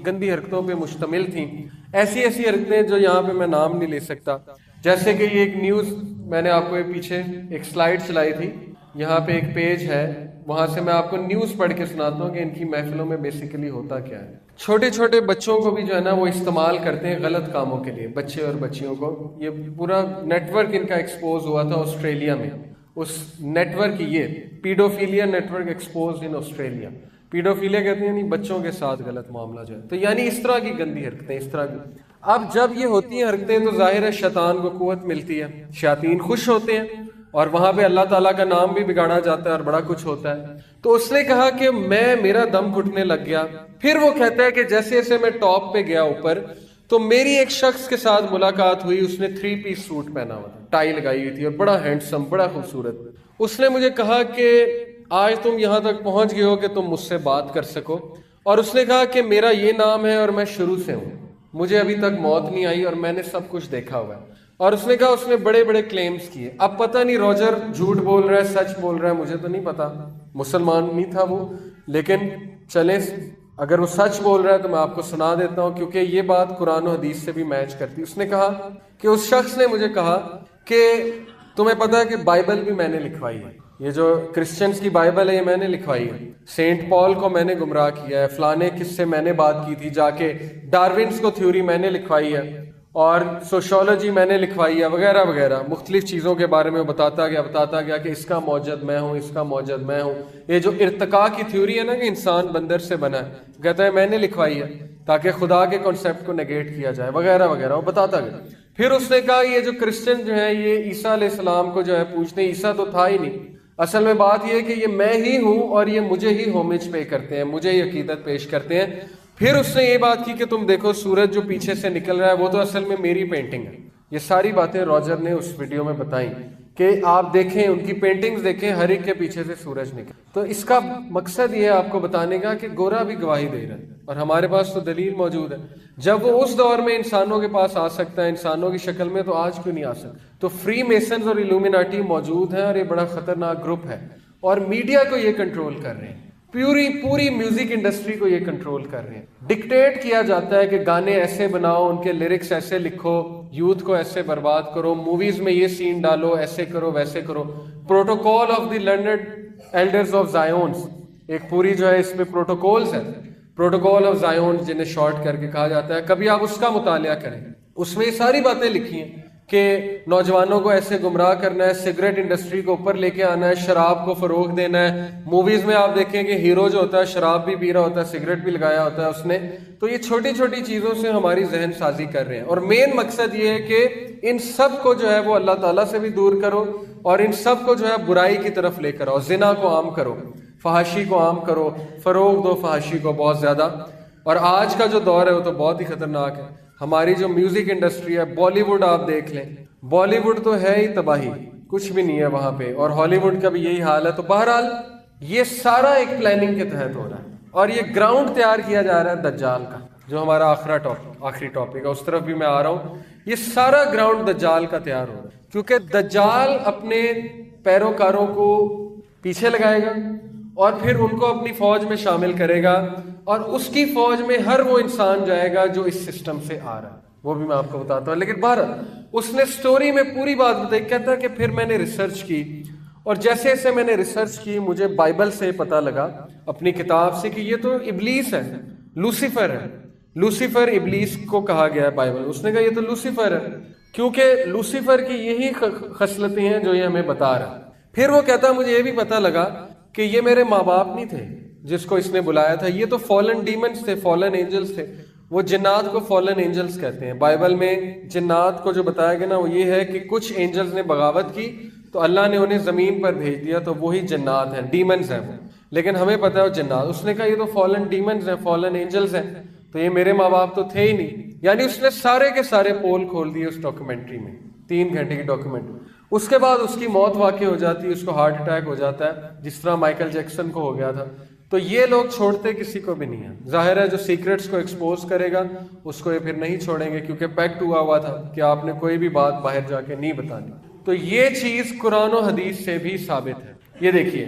گندی حرکتوں پہ مشتمل تھیں. ایسی حرکتیں جو یہاں پہ میں نام نہیں لے سکتا. جیسے کہ یہ ایک نیوز, میں نے آپ کو پیچھے ایک سلائیڈ چلائی تھی, یہاں پہ ایک پیج ہے, وہاں سے میں آپ کو نیوز پڑھ کے سناتا ہوں کہ ان کی محفلوں میں بیسیکلی ہوتا کیا ہے. چھوٹے چھوٹے بچوں کو بھی جو ہے نا وہ استعمال کرتے ہیں غلط کاموں کے لیے, بچے اور بچیوں کو. یہ پورا نیٹ ورک ان کا ایکسپوز ہوا تھا آسٹریلیا میں. اس نیٹ ورک, یہ paedophilia network expose in Australia. Paedophilia کہتے ہیں یعنی بچوں کے ساتھ غلط معاملہ جو ہے, تو یعنی اس طرح کی گندی حرکتیں, اس طرح کی. اب جب یہ ہوتی ہیں حرکتیں تو ظاہر ہے شیطان کو قوت ملتی ہے, شیاطین خوش ہوتے ہیں, اور وہاں پہ اللہ تعالیٰ کا نام بھی بگاڑا جاتا ہے اور بڑا کچھ ہوتا ہے. تو اس نے کہا کہ میرا دم گھٹنے لگ گیا. پھر وہ کہتا ہے کہ جیسے جیسے میں ٹاپ پہ گیا اوپر تو میری ایک شخص کے ساتھ ملاقات ہوئی. اس نے 3 پیس سوٹ پہنا ہوا تھا, ٹائی لگائی ہوئی تھی اور بڑا ہینڈسم, بڑا خوبصورت. اس نے مجھے کہا کہ آج تم یہاں تک پہنچ گئے ہو کہ تم مجھ سے بات کر سکو. اور اس نے کہا کہ میرا یہ نام ہے اور میں شروع سے ہوں, مجھے ابھی تک موت نہیں آئی اور میں نے سب کچھ دیکھا ہوا ہے. اور اس نے کہا اس نے بڑے بڑے کلیمز کیے. اب پتہ نہیں روجر جھوٹ بول رہا ہے سچ بول رہا ہے, مجھے تو نہیں پتا, مسلمان نہیں تھا وہ, لیکن چلیں اگر وہ سچ بول رہا ہے تو میں آپ کو سنا دیتا ہوں کیونکہ یہ بات قرآن و حدیث سے بھی میچ کرتی. اس نے کہا کہ اس شخص نے مجھے کہا کہ تمہیں پتا ہے کہ بائبل بھی میں نے لکھوائی ہے, یہ جو کرسچنز کی بائبل ہے یہ میں نے لکھوائی ہے, سینٹ پال کو میں نے گمراہ کیا ہے, فلانے کس سے میں نے بات کی تھی جا کے, ڈارونس کو تھیوری میں نے لکھوائی ہے اور سوشولوجی میں نے لکھوائی ہے وغیرہ وغیرہ. مختلف چیزوں کے بارے میں بتاتا گیا کہ اس کا موجد میں ہوں, اس کا موجد میں ہوں. یہ جو ارتقاء کی تھیوری ہے نا کہ انسان بندر سے بنا ہے, کہتا ہے میں نے لکھوائی ہے تاکہ خدا کے کانسیپٹ کو نیگیٹ کیا جائے وغیرہ وغیرہ, وہ بتاتا گیا. پھر اس نے کہا یہ جو کرسچن جو ہیں یہ عیسیٰ علیہ السلام کو جو ہے پوچھتے ہیں, عیسیٰ تو تھا ہی نہیں, اصل میں بات یہ ہے کہ یہ میں ہی ہوں اور یہ مجھے ہی ہومج پے کرتے ہیں, مجھے ہی عقیدت پیش کرتے ہیں. پھر اس نے یہ بات کی کہ تم دیکھو سورج جو پیچھے سے نکل رہا ہے وہ تو اصل میں میری پینٹنگ ہے. یہ ساری باتیں روجر نے اس ویڈیو میں بتائیں کہ آپ دیکھیں ان کی پینٹنگز دیکھیں, ہر ایک کے پیچھے سے سورج نکل. تو اس کا مقصد یہ ہے آپ کو بتانے کا کہ گورا بھی گواہی دے رہا ہے اور ہمارے پاس تو دلیل موجود ہے. جب وہ اس دور میں انسانوں کے پاس آ سکتا ہے انسانوں کی شکل میں, تو آج کیوں نہیں آ سکتا؟ تو فری میسنز اور ایلومیناٹی موجود ہیں اور یہ بڑا خطرناک گروپ ہے اور میڈیا کو یہ کنٹرول کر رہے ہیں, پوری میوزک انڈسٹری کو یہ کنٹرول کر رہے ہیں. ڈکٹیٹ کیا جاتا ہے کہ گانے ایسے بناؤ, ان کے لیرکس ایسے لکھو, یوتھ کو ایسے برباد کرو, موویز میں یہ سین ڈالو, ایسے کرو ویسے کرو. Protocol of the learned elders of Zions, ایک پوری جو ہے اس میں پروٹوکولز ہیں, پروٹوکول آف زائون جنہیں شارٹ کر کے کہا جاتا ہے. کبھی آپ اس کا مطالعہ کریں, اس میں یہ ساری باتیں لکھی ہیں کہ نوجوانوں کو ایسے گمراہ کرنا ہے, سگریٹ انڈسٹری کو اوپر لے کے آنا ہے, شراب کو فروغ دینا ہے. موویز میں آپ دیکھیں کہ ہیرو جو ہوتا ہے شراب بھی پی رہا ہوتا ہے, سگریٹ بھی لگایا ہوتا ہے اس نے. تو یہ چھوٹی چھوٹی چیزوں سے ہماری ذہن سازی کر رہے ہیں اور مین مقصد یہ ہے کہ ان سب کو جو ہے وہ اللہ تعالیٰ سے بھی دور کرو اور ان سب کو جو ہے برائی کی طرف لے کر آؤ. زنا کو عام کرو, فحاشی کو عام کرو, فروغ دو فحاشی کو بہت زیادہ. اور آج کا جو دور ہے وہ تو بہت ہی خطرناک ہے. ہماری جو میوزک انڈسٹری ہے, بالی ووڈ آپ دیکھ لیں, بالی ووڈ تو ہے ہی تباہی, کچھ بھی نہیں ہے وہاں پہ, اور ہالی ووڈ کا بھی یہی حال ہے. تو بہرحال یہ سارا ایک پلاننگ کے تحت ہو رہا ہے اور یہ گراؤنڈ تیار کیا جا رہا ہے دجال کا, جو ہمارا آخری ٹاپک ہے, اس طرف بھی میں آ رہا ہوں. یہ سارا گراؤنڈ دجال کا تیار ہو رہا ہے کیونکہ دجال اپنے پیروکاروں کو پیچھے لگائے گا اور پھر ان کو اپنی فوج میں شامل کرے گا اور اس کی فوج میں ہر وہ انسان جائے گا جو اس سسٹم سے آ رہا ہے. وہ بھی میں آپ کو بتاتا ہوں. لیکن بہرحال اس نے سٹوری میں پوری بات بتائی. کہتا ہے کہ پھر میں نے ریسرچ کی اور جیسے جیسے میں نے ریسرچ کی مجھے بائبل سے پتہ لگا, اپنی کتاب سے, کہ یہ تو ابلیس ہے, لوسیفر ہے. لوسیفر ابلیس کو کہا گیا ہے بائبل. اس نے کہا یہ تو لوسیفر ہے کیونکہ لوسیفر کی یہی خصلتیں ہیں جو یہ ہمیں بتا رہا ہے. پھر وہ کہتا ہے مجھے یہ بھی پتہ لگا کہ یہ میرے ماں باپ نہیں تھے جس کو اس نے بلایا تھا, یہ تو فالن ڈیمنز تھے, فالن اینجلز تھے. وہ جنات کو فالن اینجلز کہتے ہیں. بائبل میں جنات کو جو بتایا گیا نا وہ یہ ہے کہ کچھ اینجلز نے بغاوت کی تو اللہ نے انہیں زمین پر بھیج دیا, تو وہی جنات ہیں, ڈیمنز ہیں وہ. لیکن ہمیں پتہ ہے وہ جنات. اس نے کہا یہ تو فالن ڈیمنز ہیں, فالن اینجلز ہیں, تو یہ میرے ماں باپ تو تھے ہی نہیں. یعنی اس نے سارے کے سارے پول کھول دیے اس ڈاکومنٹری میں, 3 گھنٹے کی ڈاکومنٹری. اس کے بعد اس کی موت واقع ہو جاتی ہے, اس کو ہارٹ اٹیک ہو جاتا ہے جس طرح مائیکل جیکسن کو ہو گیا تھا. تو یہ لوگ چھوڑتے کسی کو بھی نہیں ہیں. ظاہر ہے جو سیکرٹس کو ایکسپوز کرے گا اس کو یہ پھر نہیں چھوڑیں گے کیونکہ پیکٹ ہوا تھا کہ آپ نے کوئی بھی بات باہر جا کے نہیں بتانی. تو یہ چیز قرآن و حدیث سے بھی ثابت ہے. یہ دیکھیے,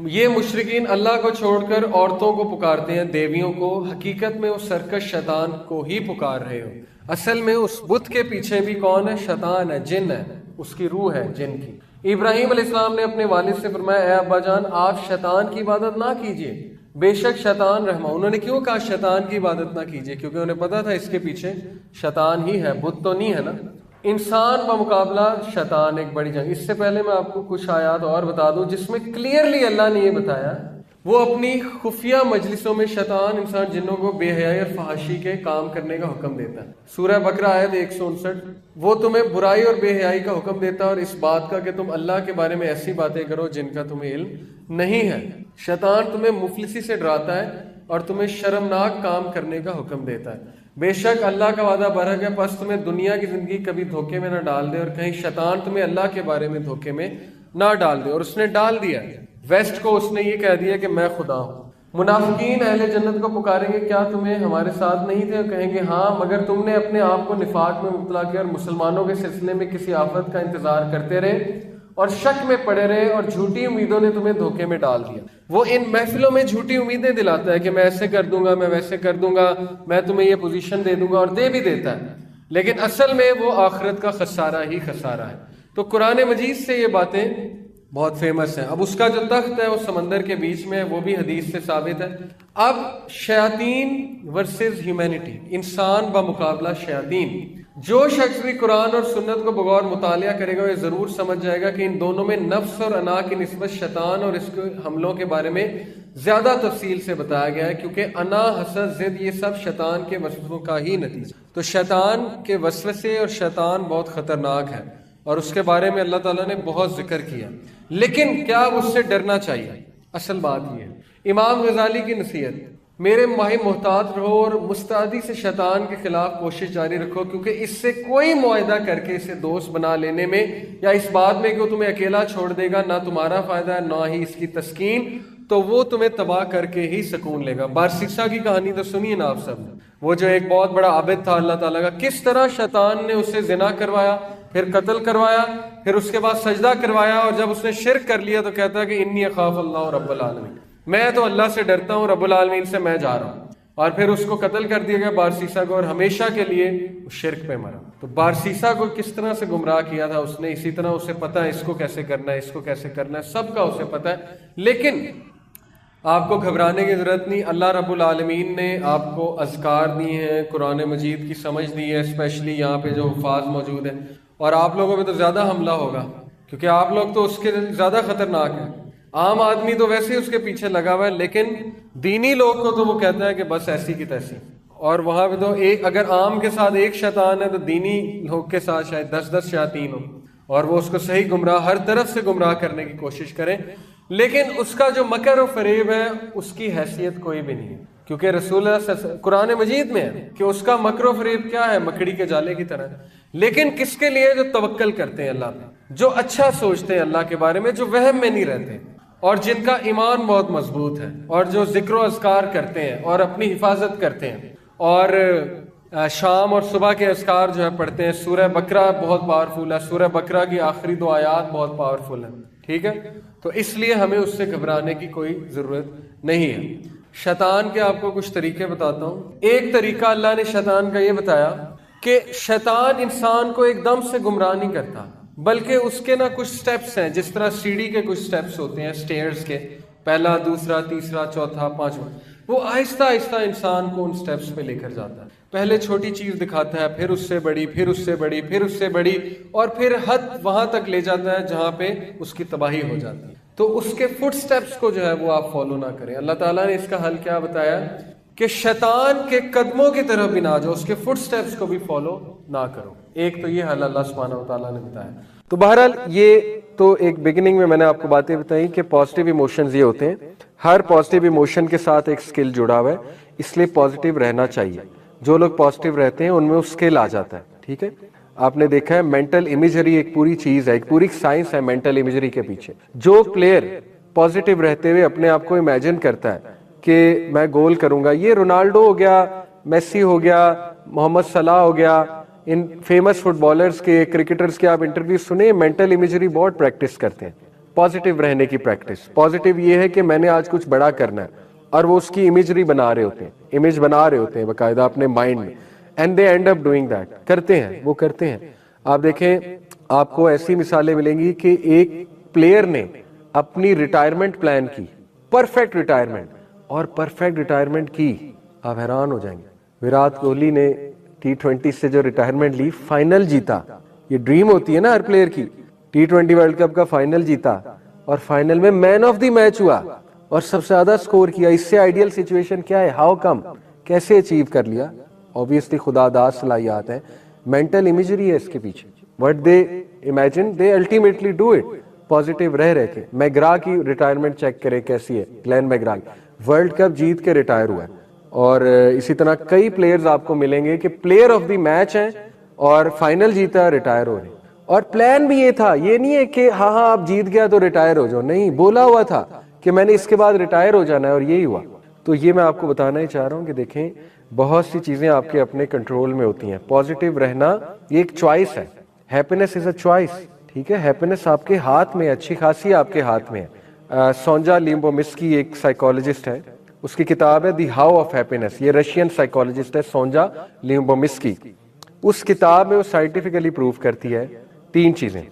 یہ مشرکین اللہ کو چھوڑ کر عورتوں کو پکارتے ہیں, دیویوں کو. حقیقت میں وہ سرکش شیطان کو ہی پکار رہے ہو. اصل میں اس بت کے پیچھے بھی کون ہے؟ شیطان ہے, جن ہے, اس کی روح ہے جن کی. ابراہیم علیہ السلام نے اپنے والد سے فرمایا اے ابا جان آپ شیطان کی عبادت نہ کیجیے, بے شک شیطان رحمہ. انہوں نے کیوں کہا شیطان کی عبادت نہ کیجیے؟ کیونکہ انہیں پتا تھا اس کے پیچھے شیطان ہی ہے, بت تو نہیں ہے نا. انسان بمقابلہ شیطان ایک بڑی جنگ. اس سے پہلے میں آپ کو کچھ آیات اور بتا دوں جس میں کلیئرلی اللہ نے یہ بتایا. وہ اپنی خفیہ مجلسوں میں شیطان انسان جنوں کو بے حیائی اور فحاشی کے کام کرنے کا حکم دیتا ہے. سورہ بقرہ آیت 159. وہ تمہیں برائی اور بے حیائی کا حکم دیتا ہے اور اس بات کا کہ تم اللہ کے بارے میں ایسی باتیں کرو جن کا تمہیں علم نہیں ہے. شیطان تمہیں مفلسی سے ڈراتا ہے اور تمہیں شرمناک کام کرنے کا حکم دیتا ہے. بے شک اللہ کا وعدہ برحق ہے، پس تمہیں دنیا کی زندگی کبھی دھوکے میں نہ ڈال دے اور کہیں شیطان تمہیں اللہ کے بارے میں دھوکے میں نہ ڈال دے. اور اس نے ڈال دیا، ویسٹ کو اس نے یہ کہہ دیا کہ میں خدا ہوں. منافقین اہل جنت کو پکاریں گے کیا تمہیں ہمارے ساتھ نہیں تھے؟ اور کہیں گے ہاں، مگر تم نے اپنے آپ کو نفاق میں مبتلا کیا اور مسلمانوں کے سلسلے میں کسی آفت کا انتظار کرتے رہے اور شک میں پڑے رہے اور جھوٹی امیدوں نے تمہیں دھوکے میں ڈال دیا. وہ ان محفلوں میں جھوٹی امیدیں دلاتا ہے کہ میں ایسے کر دوں گا، میں ویسے کر دوں گا، میں تمہیں یہ پوزیشن دے دوں گا، اور دے بھی دیتا ہے، لیکن اصل میں وہ آخرت کا خسارہ ہی خسارہ ہے. تو قرآن مجید سے یہ باتیں بہت فیمس ہیں. اب اس کا جو تخت ہے وہ سمندر کے بیچ میں ہے، وہ بھی حدیث سے ثابت ہے. اب شیاطین ورسز ہیومینٹی، انسان بمقابلہ شیاطین. جو شخص بھی قرآن اور سنت کو بغور مطالعہ کرے گا وہ ضرور سمجھ جائے گا کہ ان دونوں میں نفس اور انا کی نسبت شیطان اور اس کے حملوں کے بارے میں زیادہ تفصیل سے بتایا گیا ہے، کیونکہ انا، حسد، ضد یہ سب شیطان کے وسوسوں کا ہی نتیجہ. تو شیطان کے وسوسے اور شیطان بہت خطرناک ہے اور اس کے بارے میں اللہ تعالیٰ نے بہت ذکر کیا. لیکن کیا اس سے ڈرنا چاہیے؟ اصل بات یہ ہے. امام غزالی کی نصیحت، میرے ماہی محتاط رہو اور مستعدی سے شیطان کے خلاف کوشش جاری رکھو، کیونکہ اس سے کوئی معاہدہ کر کے اسے دوست بنا لینے میں یا اس بات میں کہ وہ تمہیں اکیلا چھوڑ دے گا نہ تمہارا فائدہ ہے نہ ہی اس کی تسکین، تو وہ تمہیں تباہ کر کے ہی سکون لے گا. بارسیسا کی کہانی تو سنیے نا آپ سب. وہ جو ایک بہت بڑا عابد تھا اللہ تعالیٰ کا، کس طرح شیطان نے اسے زنا کروایا، پھر قتل کروایا، پھر اس کے بعد سجدہ کروایا، اور جب اس نے شرک کر لیا تو کہتا ہے کہ انی اخاف اللہ رب العالمین، میں تو اللہ سے ڈرتا ہوں، رب العالمین سے میں جا رہا ہوں. اور پھر اس کو قتل کر دیا گیا بارسیسا کو، اور ہمیشہ کے لیے شرک پہ مرا. تو بارسیسا کو کس طرح سے گمراہ کیا تھا اس نے، اسی طرح اسے پتہ ہے اس کو کیسے کرنا ہے، اس کو کیسے کرنا ہے، سب کا اسے پتہ ہے. لیکن آپ کو گھبرانے کی ضرورت نہیں. اللہ رب العالمین نے آپ کو اذکار دی ہیں، قرآن مجید کی سمجھ دی ہے، اسپیشلی یہاں پہ جو حفاظ موجود ہیں. اور آپ لوگوں پہ تو زیادہ حملہ ہوگا کیونکہ آپ لوگ تو اس کے زیادہ خطرناک ہیں. عام آدمی تو ویسے ہی اس کے پیچھے لگا ہوا ہے، لیکن دینی لوگ کو تو وہ کہتا ہے کہ بس ایسی کی تیسی. اور وہاں پہ تو ایک، اگر عام کے ساتھ ایک شیطان ہے تو دینی لوگ کے ساتھ شاید 10 شیاطین ہوں، اور وہ اس کو صحیح گمراہ، ہر طرف سے گمراہ کرنے کی کوشش کریں. لیکن اس کا جو مکر و فریب ہے اس کی حیثیت کوئی بھی نہیں ہے، کیونکہ رسول اللہ صلی اللہ علیہ وسلم قرآن مجید میں ہے کہ اس کا مکر و فریب کیا ہے، مکڑی کے جالے کی طرح. لیکن کس کے لیے؟ جو توکل کرتے ہیں اللہ پہ، جو اچھا سوچتے ہیں اللہ کے بارے میں، جو وہم میں نہیں رہتے، اور جن کا ایمان بہت مضبوط ہے، اور جو ذکر و اذکار کرتے ہیں اور اپنی حفاظت کرتے ہیں، اور شام اور صبح کے اذکار جو ہے پڑھتے ہیں. سورہ بقرہ بہت پاورفل ہے، سورہ بقرہ کی آخری 2 آیات بہت پاورفل ہیں. ٹھیک ہے، تو اس لیے ہمیں اس سے گھبرانے کی کوئی ضرورت نہیں ہے. شیطان کے آپ کو کچھ طریقے بتاتا ہوں. ایک طریقہ اللہ نے شیطان کا یہ بتایا کہ شیطان انسان کو ایک دم سے گمراہ نہیں کرتا، بلکہ اس کے نا کچھ سٹیپس ہیں. جس طرح سیڑھی کے کچھ سٹیپس ہوتے ہیں، سٹیئرز کے، پہلا، دوسرا، تیسرا، چوتھا، پانچواں. وہ آہستہ آہستہ انسان کو ان سٹیپس پہ لے کر جاتا ہے. پہلے چھوٹی چیز دکھاتا ہے، پھر اس سے بڑی، پھر اس سے بڑی، پھر اس سے بڑی، اور پھر حد وہاں تک لے جاتا ہے جہاں پہ اس کی تباہی ہو جاتی ہے. تو اس کے فٹ سٹیپس کو جو ہے وہ آپ فالو نہ کریں. اللہ تعالیٰ نے اس کا حل کیا بتایا کہ شیطان کے قدموں کی طرف بھی نہ جاؤ، اس کے فٹ سٹیپس کو بھی فالو نہ کرو. ایک تو یہ حل اللہ سبحانہ و تعالیٰ نے بتایا. تو بہرحال یہ تو ایک بگننگ میں میں نے آپ کو باتیں بتائیں کہ پازیٹیو ایموشنز یہ ہوتے ہیں. ہر پازیٹیو ایموشن کے ساتھ ایک سکل جڑا ہوا ہے، اس لیے پازیٹیو رہنا چاہیے. جو لوگ پازیٹیو رہتے ہیں ان میں وہ سکل آ جاتا ہے. ٹھیک ہے، آپ نے دیکھا ہے مینٹل امیجری ایک پوری چیز ہے، ایک پوری سائنس ہے مینٹل امیجری کے پیچھے. جو پلیئر پازیٹیو رہتے ہوئے اپنے آپ کو امیجن کرتا ہے کہ میں گول کروں گا، یہ رونالڈو ہو گیا، میسی ہو گیا، محمد صلاح ہو گیا، ان فیمس فٹ بالرز کے، کرکٹرز کے آپ انٹرویو سنیں، مینٹل امیجری بہت پریکٹس کرتے ہیں، پازیٹیو رہنے کی پریکٹس. پازیٹیو یہ ہے کہ میں نے آج کچھ بڑا کرنا ہے، اور وہ اس کی امیجری بنا رہے ہوتے ہیں، امیج بنا رہے ہوتے ہیں باقاعدہ اپنے مائنڈ میں. And they and up doing that, کرتے ہیں، وہ کرتے ہیں. آپ دیکھیں، آپ کو ایسی مثالیں ملیں گی کہ ایک پلیئر نے اپنی ریٹائرمنٹ پلان کی، پرفیکٹ ریٹائرمنٹ، اور پرفیکٹ ریٹائرمنٹ کی، آپ حیران ہو جائیں گے. وراٹ کوہلی نے T20 سے جو ریٹائرمنٹ لی، فائنل جیتا. یہ ڈریم ہوتی ہے نا ہر پلیئر کی. T20 ورلڈ کپ کا فائنل جیتا، اور فائنل میں مین آف دی میچ ہوا. اور سب سے زیادہ سکور کیا. اس سے آئیڈیل سچویشن کیا ہے؟ How come? کیسے اچیو کر لیا؟ obviously خدا داد صلاحیات ہیں, مینٹل امیجری ہے اس کے پیچھے. what they imagine they ultimately do it. Positive رہ کے. میگرا کی ریٹائرمنٹ چیک کریں کیسی ہے, گلین میگرا ورلڈ کپ جیت کے ریٹائر ہوا ہے. اور اسی طرح کئی پلیئرز آپ کو ملیں گے کہ پلیئر آف دی میچ ہیں اور فائنل جیتا ریٹائر ہو رہے ہیں. اور پلان بھی یہ تھا, یہ نہیں ہے کہ ہاں آپ جیت گیا تو ریٹائر ہو جاؤ, نہیں, بولا ہوا تھا کہ میں نے اس کے بعد ریٹائر ہو جانا ہے, اور یہی ہوا. تو یہ میں آپ کو بتانا ہی چاہ رہا ہوں کہ دیکھیں بہت سی چیزیں آپ کے اپنے کنٹرول میں ہوتی ہیں. پازیٹیو رہنا یہ ایک چوائس ہے. ہیپینس از اے چوائس, ٹھیک ہے. ہیپینس آپ کے ہاتھ میں ہے, اچھی خاصی آپ کے ہاتھ میں ہے. سونجا لیمبومسکی ایک سائیکالوجسٹ ہے, اس کی کتاب ہے دی ہاؤ آف ہیپینس. یہ رشین سائیکالوجسٹ ہے سونجا لیمبومسکی. اس کتاب میں وہ سائنٹیفکلی پروف کرتی ہے 3 چیزیں.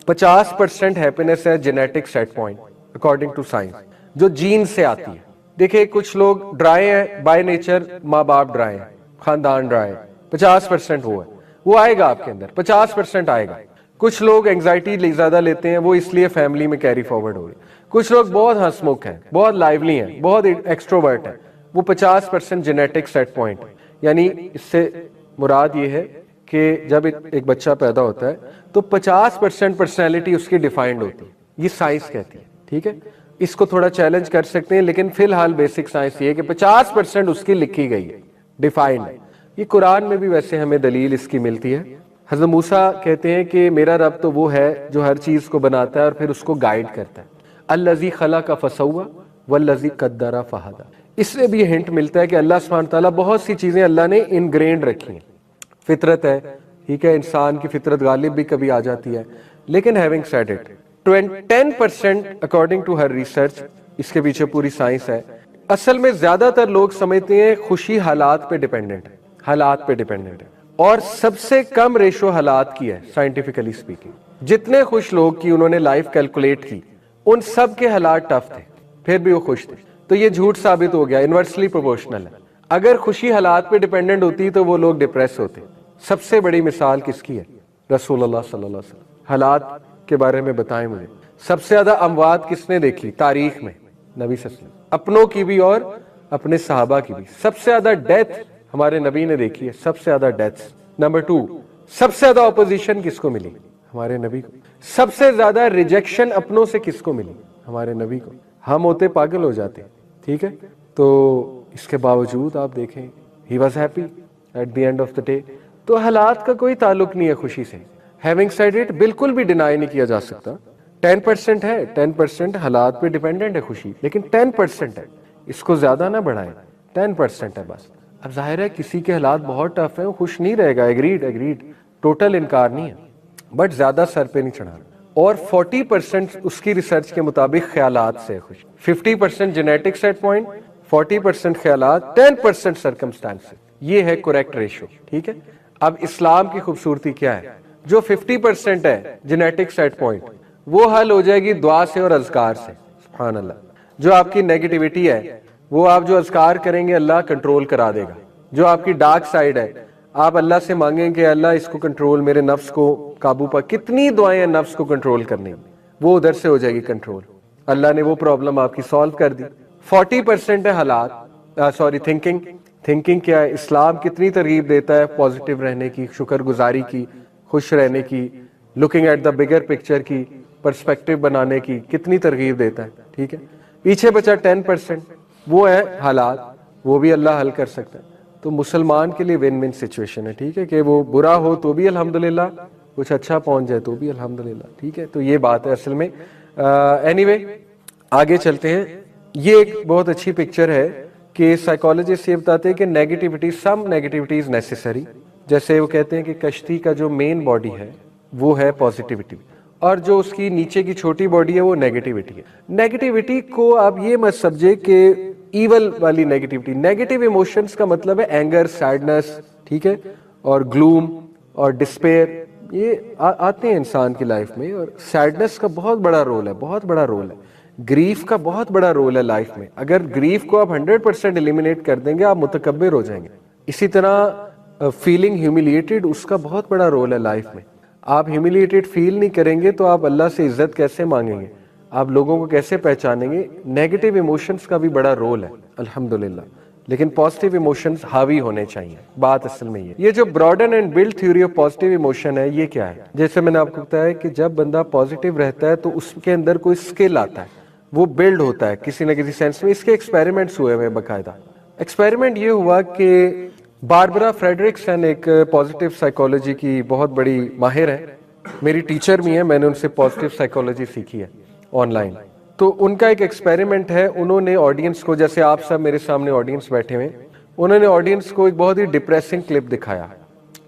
50% ہیپینس ہے genetic set point according to science, جو جین سے آتی ہے. دیکھیں کچھ لوگ ڈرائے ہیں بائی نیچر, ماں باپ ڈرائے ہیں, خاندان ڈرائے, 50% وہ ہے, وہ آئے گا آپ کے اندر, 50% آئے گا. کچھ لوگ انگزائٹی زیادہ لیتے ہیں, وہ اس لیے فیملی میں کیری فارورڈ ہو رہی. کچھ لوگ بہت ہنس مکھ ہیں, بہت لائیولی ہیں, بہت ایکسٹروورٹ ہیں, وہ 50% جینیٹک سیٹ پوائنٹ. یعنی اس سے مراد یہ ہے کہ جب ایک بچہ پیدا ہوتا ہے تو 50% پرسنالٹی اس کی ڈیفائنڈ ہوتی ہے. یہ سائنس کہتی ہے, ٹھیک ہے. اس کو تھوڑا چیلنج کر سکتے ہیں, لیکن فی الحال بیسک سائنس یہ ہے کہ 50% اس کی لکھی گئی ہے, ڈیفائنڈ ہے. یہ قرآن میں بھی ویسے ہمیں دلیل اس کی ملتی ہے. حضرت موسیٰ کہتے ہیں کہ میرا رب تو وہ ہے جو ہر چیز کو بناتا ہے اور پھر اس کو گائیڈ کرتا ہے. الذی خلق فسوی والذی قدر فہدی. اس سے بھی ہنٹ ملتا ہے کہ اللہ سبحانہ تعالیٰ بہت سی چیزیں اللہ نے انگرینڈ رکھی ہیں. فطرت ہے, ٹھیک ہے, انسان کی فطرت غالب بھی کبھی آ جاتی ہے. لیکن having said it, 10% according to her research, اس کے پیچھے پوری سائنس ہے. اصل میں زیادہ تر لوگ سمجھتے ہیں خوشی حالات پہ ڈیپینڈنٹ ہے, حالات پہ ڈیپینڈنٹ ہے, اور سب سے کم ریشو حالات کی ہے سائنٹیفکلی اسپیکنگ. جتنے خوش لوگ کی انہوں نے لائف کیلکولیٹ کی, ان سب کے حالات ٹف تھے پھر بھی وہ خوش تھے. تو یہ جھوٹ ثابت ہو گیا, انورسلی پروپورشنل ہے. اگر خوشی حالات پہ ڈیپینڈنٹ ہوتی تو وہ لوگ ڈپریس ہوتے. سب سے بڑی مثال کس کی ہے؟ رسول اللہ صلی اللہ علیہ وسلم. حالات کے بارے میں بتائیں مجھے, سب سے زیادہ اموات کس نے دیکھی تاریخ میں؟ نبی صلی اللہ علیہ وسلم, اپنوں کی بھی اور اپنے صحابہ کی بھی. سب سے زیادہ ڈیتھ ہمارے نبی نے دیکھی ہے, سب سے زیادہ ڈیتھس. نمبر 2, سب سے زیادہ اپوزیشن کس کو ملی؟ ہمارے نبی کو. سب سے زیادہ ریجیکشن اپنوں سے کس کو ملی؟ ہمارے نبی کو. ہم ہوتے پاگل ہو جاتے, ٹھیک ہے. تو اس کے باوجود آپ دیکھیں he was happy at the end of the day. تو حالات کا کوئی تعلق نہیں ہے خوشی سے. ہیونگ سیڈ اٹ, بالکل بھی ڈینائی نہیں کیا جا سکتا. 10% ہے, 10% حالات پہ ڈیپینڈنٹ ہے خوشی, لیکن 10% ہے, اس کو زیادہ نہ بڑھائیں. 10% ہے بس. اب ظاہر ہے کسی کے حالات بہت ٹف ہیں, وہ خوش نہیں رہے گا, ایگریڈ, ٹوٹل انکار نہیں ہے, بٹ زیادہ سر پہ نہیں چڑھانا. اور 40% اس کی ریسرچ کے مطابق خیالات سے خوش. 50% جینیٹک سیٹ پوائنٹ, 40% خیالات, 10% سرکمسٹانس. یہ ہے کریکٹ ریشو, ٹھیک ہے. اب اسلام کی خوبصورتی کیا ہے؟ جو 50% ہے جینیٹک سیٹ پوائنٹ, وہ حل ہو جائے گی دعا سے اور اذکار سے. سبحان اللہ. جو آپ کی نیگیٹیوٹی ہے وہ آپ جو اذکار کریں گے اللہ کنٹرول کرا دے گا. جو آپ کی ڈارک سائیڈ ہے آپ اللہ سے مانگیں کہ اللہ اس کو کنٹرول, میرے نفس کو قابو پا. کتنی دعائیں ہیں نفس کو کنٹرول کرنے, وہ ادھر سے ہو جائے گی کنٹرول. اللہ نے وہ پرابلم آپ کی سالو کر دی. 40% ہے حالات, تھنکنگ. تھنکنگ کیا ہے؟ اسلام کتنی ترغیب دیتا ہے پازیٹیو رہنے کی, شکر گزاری کی, خوش رہنے کی, looking at the bigger picture کی, پرسپیکٹو بنانے کی, کتنی ترغیب دیتا ہے, ٹھیک ہے. پیچھے بچا 10%, وہ ہے حالات, وہ بھی اللہ حل کر سکتا ہے. تو مسلمان کے لیے ون ون سچویشن ہے, ٹھیک ہے, کہ وہ برا ہو تو بھی الحمدللہ, کچھ اچھا پہنچ جائے تو بھی الحمدللہ, ٹھیک ہے. تو یہ بات ہے اصل میں. اینی آگے چلتے ہیں. یہ ایک بہت اچھی پکچر ہے کہ سائیکالوجسٹ یہ بتاتے ہیں کہ نیگیٹیوٹی, سم نیگیٹیوٹی از نیسیسری. جیسے وہ کہتے ہیں کہ کشتی کا جو مین باڈی ہے وہ ہے پازیٹیوٹی, اور جو اس کی نیچے کی چھوٹی باڈی ہے وہ نیگیٹیوٹی ہے. نیگیٹیوٹی کو آپ یہ مت سمجھے کہ ایول والی نیگیٹیوٹی. نیگیٹیو ایموشنز کا مطلب ہے اینگر, سیڈنس, ٹھیک ہے, اور گلوم اور ڈسپیئر, یہ آتے ہیں انسان کی لائف میں. اور سیڈنس کا بہت بڑا رول ہے, بہت بڑا رول ہے. گریف کا بہت بڑا رول ہے لائف میں. اگر گریف کو آپ 100% ایلیمینیٹ کر دیں گے آپ متکبر ہو جائیں گے. اسی طرح فیلنگ ہیوملیٹڈ, اس کا بہت بڑا رول ہے لائف میں. آپ ہیوملیٹڈ فیل نہیں کریں گے تو آپ اللہ سے عزت کیسے مانگیں گے؟ آپ لوگوں کو کیسے پہچانیں گے؟ نیگیٹو ایموشنز کا بھی بڑا رول ہے الحمدللہ، لیکن پازیٹیو ایموشنز حاوی ہونے چاہیے. بات اصل میں یہ جو broaden and build theory of positive emotion ہے، یہ کیا ہے؟ جیسے میں نے آپ کو بتایا کہ جب بندہ پازیٹیو رہتا ہے تو اس کے اندر کوئی اسکل آتا ہے، وہ بلڈ ہوتا ہے کسی نہ کسی سینس میں. اس کے ایکسپیریمنٹس ہوئے ہوئے باقاعدہ. ایکسپیریمنٹ یہ ہوا کہ باربرا فریڈرکسن ایک پازیٹیو سائیکالوجی کی بہت بڑی ماہر ہے، میری ٹیچر بھی ہیں، میں نے ان سے پازیٹیو سائیکالوجی سیکھی ہے آن لائن. تو ان کا ایک ایکسپیریمنٹ ہے، انہوں نے آڈینس کو، جیسے آپ سب میرے سامنے آڈینس بیٹھے ہوئے، انہوں نے آڈینس کو ایک بہت ہی ڈپریسنگ کلپ دکھایا،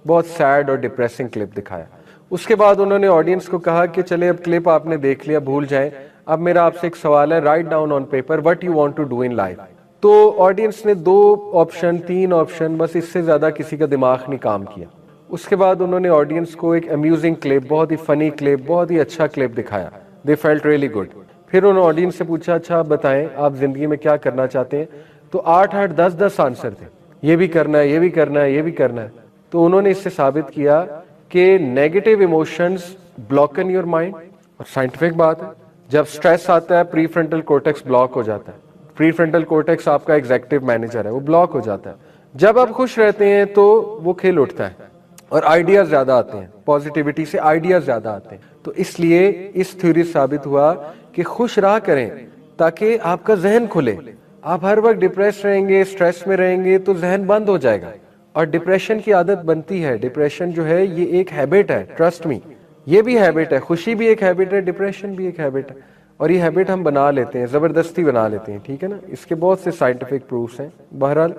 بہت سیڈ اور ڈپریسنگ کلپ دکھایا. اس کے بعد انہوں نے آڈینس کو کہا کہ چلے اب کلپ آپ نے دیکھ لیا، بھول جائیں، اب میرا آپ سے ایک سوال ہے، write down on paper what you want to do in life. تو آڈینس نے 2 آپشن 3 آپشن، بس اس سے زیادہ کسی کا دماغ نہیں کام کیا. اس کے بعد انہوں نے آڈینس کو ایک امیوزنگ کلپ، بہت ہی فنی کلپ، بہت ہی اچھا کلپ دکھایا. They felt really good. پھر انہوں نے آڈینس سے پوچھا اچھا آپ بتائیں آپ زندگی میں کیا کرنا چاہتے ہیں؟ تو 8 10 آنسر تھے، یہ بھی کرنا ہے، یہ بھی کرنا ہے، یہ بھی کرنا ہے. تو انہوں نے اس سے ثابت کیا کہ نیگیٹو ایموشنز بلاکن یور مائنڈ، اور سائنٹیفک بات ہے، جب سٹریس آتا ہے پری فرنٹل کورٹیکس بلاک ہو جاتا ہے. پری فرنٹل کورٹیکس آپ کا ایگزیکٹو مینیجر ہے، وہ بلاک ہو جاتا ہے. جب آپ خوش رہتے ہیں تو وہ کھل اٹھتا ہے اور آئیڈیاز زیادہ آتے ہیں، پازیٹیوٹی سے آئیڈیاز زیادہ آتے ہیں. تو اس لیے اس تھیوری ثابت ہوا کہ خوش رہا کریں تاکہ آپ کا ذہن کھلے. آپ ہر وقت ڈپریس رہیں گے، سٹریس میں رہیں گے تو ذہن بند ہو جائے گا اور ڈپریشن کی عادت بنتی ہے. ڈپریشن جو ہے یہ ایک ہیبٹ ہے، ٹرسٹ می، یہ بھی ہیبٹ ہے. خوشی بھی ایک ہیبٹ ہے، ڈپریشن بھی ایک ہیبٹ ہے. اور یہ ہیبٹ ہم بنا لیتے ہیں، زبردستی بنا لیتے ہیں، ٹھیک ہے نا. اس کے بہت سے سائنٹیفک پروفس ہیں. بہرحال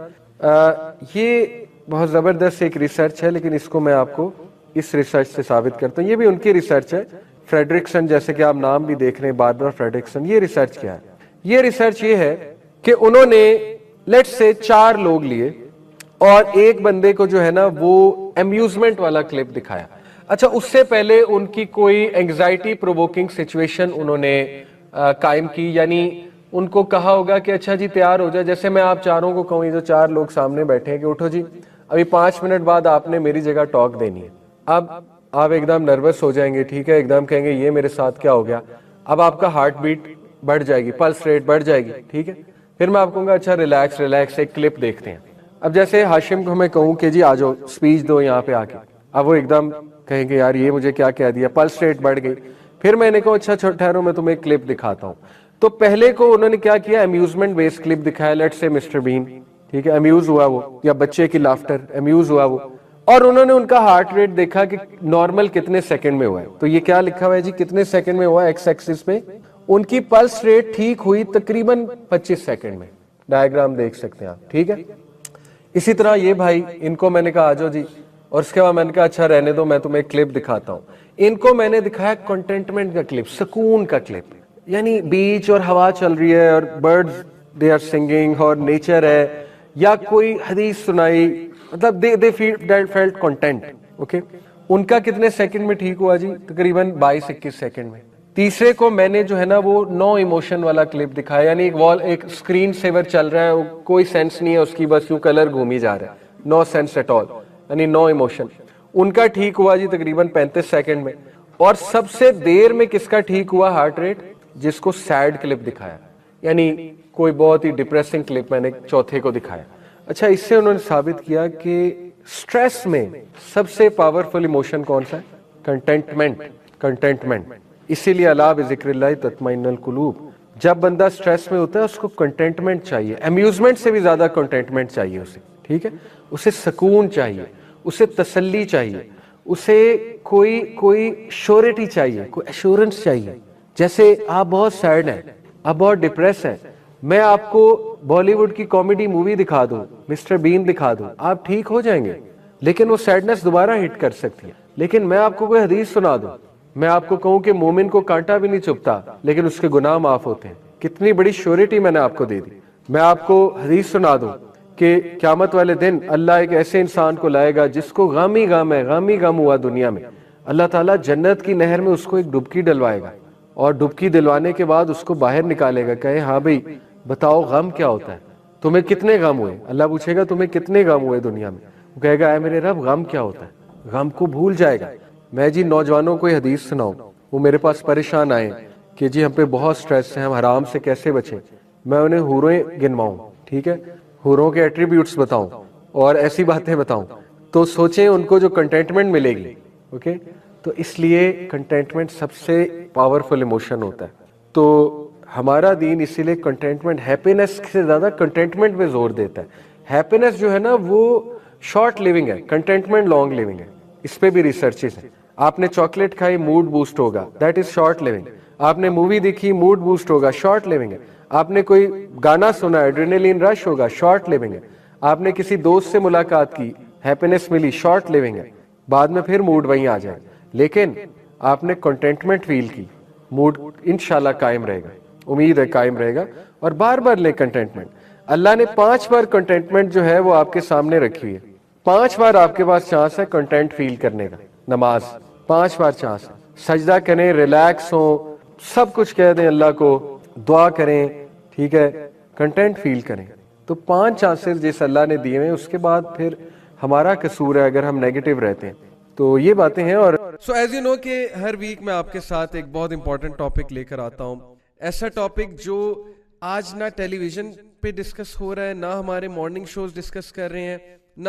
یہ بہت زبردست ایک ریسرچ ہے، لیکن اس کو میں آپ کو اس ریسرچ سے ثابت کرتا ہوں. یہ بھی ان کی ریسرچ ہے، فریڈرکسن، جیسے کہ آپ نام بھی دیکھ رہے ہیں، باربرا فریڈرکسن. یہ ریسرچ کیا ہے؟ یہ ریسرچ یہ ہے کہ انہوں نے لیٹ سے 4 لوگ لیے اور ایک بندے کو جو ہے نا وہ امیوزمنٹ والا کلپ دکھایا. اچھا، اس سے پہلے ان کی کوئی اینگزائٹی پرووکنگ سچویشن انہوں نے قائم کی، یعنی ان کو کہا ہوگا کہ اچھا جی تیار ہو جائے. جیسے میں آپ چاروں کو کہوں، یہ جو 4 لوگ سامنے بیٹھے ہیں، کہ اٹھو جی ابھی 5 منٹ بعد آپ نے میری جگہ ٹاک دینی ہے. اب آپ ایک دم نروس ہو جائیں گے، ٹھیک ہے، ایک دم کہیں گے یہ میرے ساتھ کیا ہو گیا. اب آپ کا ہارٹ بیٹ بڑھ جائے گی، پلس ریٹ بڑھ جائے گی، ٹھیک ہے. پھر میں آپ کہوں گا اچھا ریلیکس ریلیکس، ایک کلپ دیکھتے ہیں. اب جیسے ہاشم کو میں کہوں کہ جی آ جاؤ اسپیچ دو یہاں پہ آ کے، اب وہ ایک دم کہیں گے یار یہ مجھے کیا کہہ دیا، پلس ریٹ بڑھ گئی. پھر میں نے کہا اچھا ٹھہرو میں تمہیں ایک کلپ دکھاتا ہوں. تو پہلے کو انہوں نے کیا کیا، امیوزمنٹ بیس کلپ دکھایا، لیٹ سے مسٹر بین، ٹھیک ہے، امیوز ہوا وہ، یا بچے کی لافٹر، امیوز ہوا وہ. اور انہوں نے ان کا ہارٹ ریٹ دیکھا کہ نارمل کتنے سیکنڈ میں ہوا ہے. تو یہ کیا لکھا ہوا ہے جی، کتنے سیکنڈ میں ہوا ہے ایکس ایکسس پہ. ان کی پلس ریٹ ٹھیک ہوئی تقریباً 25 سیکنڈ میں. ڈائیگرام دیکھ سکتے ہیں آپ، ٹھیک ہے. اسی طرح یہ بھائی، ان کو میں نے کہا آجو جی، اور اس کے بعد میں نے کہا اچھا رہنے دو، میں تمہیں کلپ دکھاتا ہوں. ان کو میں نے دکھایا کنٹینٹمنٹ کا کلپ، سکون کا کلپ، یعنی بیچ اور ہوا چل رہی ہے اور برڈز دے آر سنگنگ اور نیچر ہے، یا کوئی حدیث سنائی، مطلب دے فیلٹ کنٹینٹ. اوکے، ان کا کتنے سیکنڈ میں ٹھیک ہوا جی؟ تقریباً 22-21 سیکنڈ میں. تیسرے کو میں نے جو ہے نا وہ نو ایموشن والا کلپ دکھایا، یعنی ایک اسکرین سیور چل رہا ہے، کوئی سینس نہیں ہے اس کی، بس یوں کلر گھومی جا رہا ہے، نو سینس ایٹ آل، یعنی نو ایموشن. ان کا ٹھیک ہوا جی تقریباً 35 سیکنڈ میں. اور سب سے دیر میں کس کا ٹھیک ہوا ہارٹ ریٹ؟ جس کو سیڈ کلپ دکھایا، یعنی کوئی بہت ہی ڈپریسنگ کلپ میں نے چوتھے کو دکھایا. اچھا، اس سے انہوں نے ثابت کیا کہ سٹریس میں سب سے پاورفل ایموشن کون سا ہے؟ کنٹینٹمنٹ. کنٹینٹمنٹ. اسی لیے الا بذکر اللہ تطمئن القلوب. جب بندہ سٹریس میں ہوتا ہے اس کو کنٹینٹمنٹ چاہیے، امیوزمنٹ سے بھی زیادہ کنٹینٹمنٹ چاہیے اسے، ٹھیک ہے. اسے سکون چاہیے، اسے تسلی چاہیے، اسے کوئی شیورٹی چاہیے، کوئی ایشورنس چاہیے. جیسے آپ بہت سیڈ ہیں، آپ بہت ڈپریس ہیں، میں آپ کو بالی ووڈ کی کامیڈی مووی دکھا دوں، مسٹر بین دکھا دوں، آپ ٹھیک ہو جائیں گے، لیکن وہ سیڈنس دوبارہ ہٹ کر سکتی ہے. لیکن میں آپ کو کوئی حدیث سنا دوں، میں آپ کو کہوں کہ مومن کو کانٹا بھی نہیں چبھتا لیکن اس کے گناہ معاف ہوتے ہیں، کتنی بڑی شیورٹی میں نے آپ کو دے دی. میں آپ کو حدیث سنا دوں کہ قیامت والے دن اللہ ایک ایسے انسان کو لائے گا جس کو غم ہی غم ہے، غم ہی غم ہوا دنیا میں، اللہ تعالیٰ جنت کی نہر میں اس کو ایک ڈبکی ڈلوائے گا، اور ڈبکی دلوانے کے بعد اس کو باہر نکالے گا، کہے ہاں بھائی بتاؤ غم کیا ہوتا ہے، تمہیں کتنے غم ہوئے. اللہ پوچھے گا تمہیں کتنے غم ہوئے دنیا میں، وہ کہے گا اے میرے رب غم کیا ہوتا ہے، غم کو بھول جائے گا. میں جی نوجوانوں کو حدیث سناؤں، وہ میرے پاس پریشان آئے کہ جی ہم پہ بہت سٹریس ہے, ہم حرام سے کیسے بچیں, میں انہیں حوریں گنواؤں, ٹھیک ہے, حوروں کے ایٹریبیوٹس بتاؤں اور ایسی باتیں بتاؤں, تو سوچیں ان کو جو کنٹینٹمنٹ ملے گی. اوکے, تو اس لیے کنٹینٹمنٹ سب سے پاورفل ایموشن ہوتا ہے. تو ہمارا دین اسی لیے کنٹینٹمنٹ, ہیپینس سے زیادہ کنٹینٹمنٹ پہ زور دیتا ہے. ہیپینس جو ہے نا وہ شارٹ لیونگ ہے, کنٹینٹمنٹ لانگ لیونگ ہے. اس پہ بھی ریسرچز ہیں. آپ نے چاکلیٹ کھائی, موڈ بوسٹ ہوگا, دیٹ از شارٹ لیونگ. آپ نے مووی دیکھی, موڈ بوسٹ ہوگا, شارٹ لیونگ ہے. آپ نے کوئی گانا سنا, ایڈرینلین رش ہوگا, شارٹ لیونگ ہے. آپ نے کسی دوست سے ملاقات کی, ہیپینس ملی, شارٹ لیونگ ہے. بعد میں پھر موڈ وہیں آ جائے. لیکن آپ نے کنٹینٹمنٹ فیل کی, موڈ انشاءاللہ قائم رہے گا, امید ہے قائم رہے گا. اور بار بار لے کنٹینٹمنٹ. اللہ نے 5 بار کنٹینٹمنٹ جو ہے وہ آپ کے سامنے رکھی ہوئی ہے. 5 بار آپ کے پاس چانس ہے کنٹینٹ فیل کرنے کا. نماز 5 بار چانس ہے, سجدہ کریں, ریلیکس ہوں, سب کچھ کہہ دیں اللہ کو, دعا کریں, ٹھیک ہے, کنٹینٹ فیل کریں. تو 5 چانسز جس اللہ نے دیے ہیں, اس کے بعد پھر ہمارا قصور ہے اگر ہم نیگیٹو رہتے ہیں. تو یہ باتیں ہیں. اور سو ایز یو نو کہ ہر ویک میں آپ کے ساتھ ایک بہت امپورٹنٹ ٹاپک لے کر آتا ہوں. ایسا ٹاپک جو آج نہ ٹیلی ویژن پہ ڈسکس ہو رہا ہے, نہ ہمارے مارننگ شوز ڈسکس کر رہے ہیں, نہ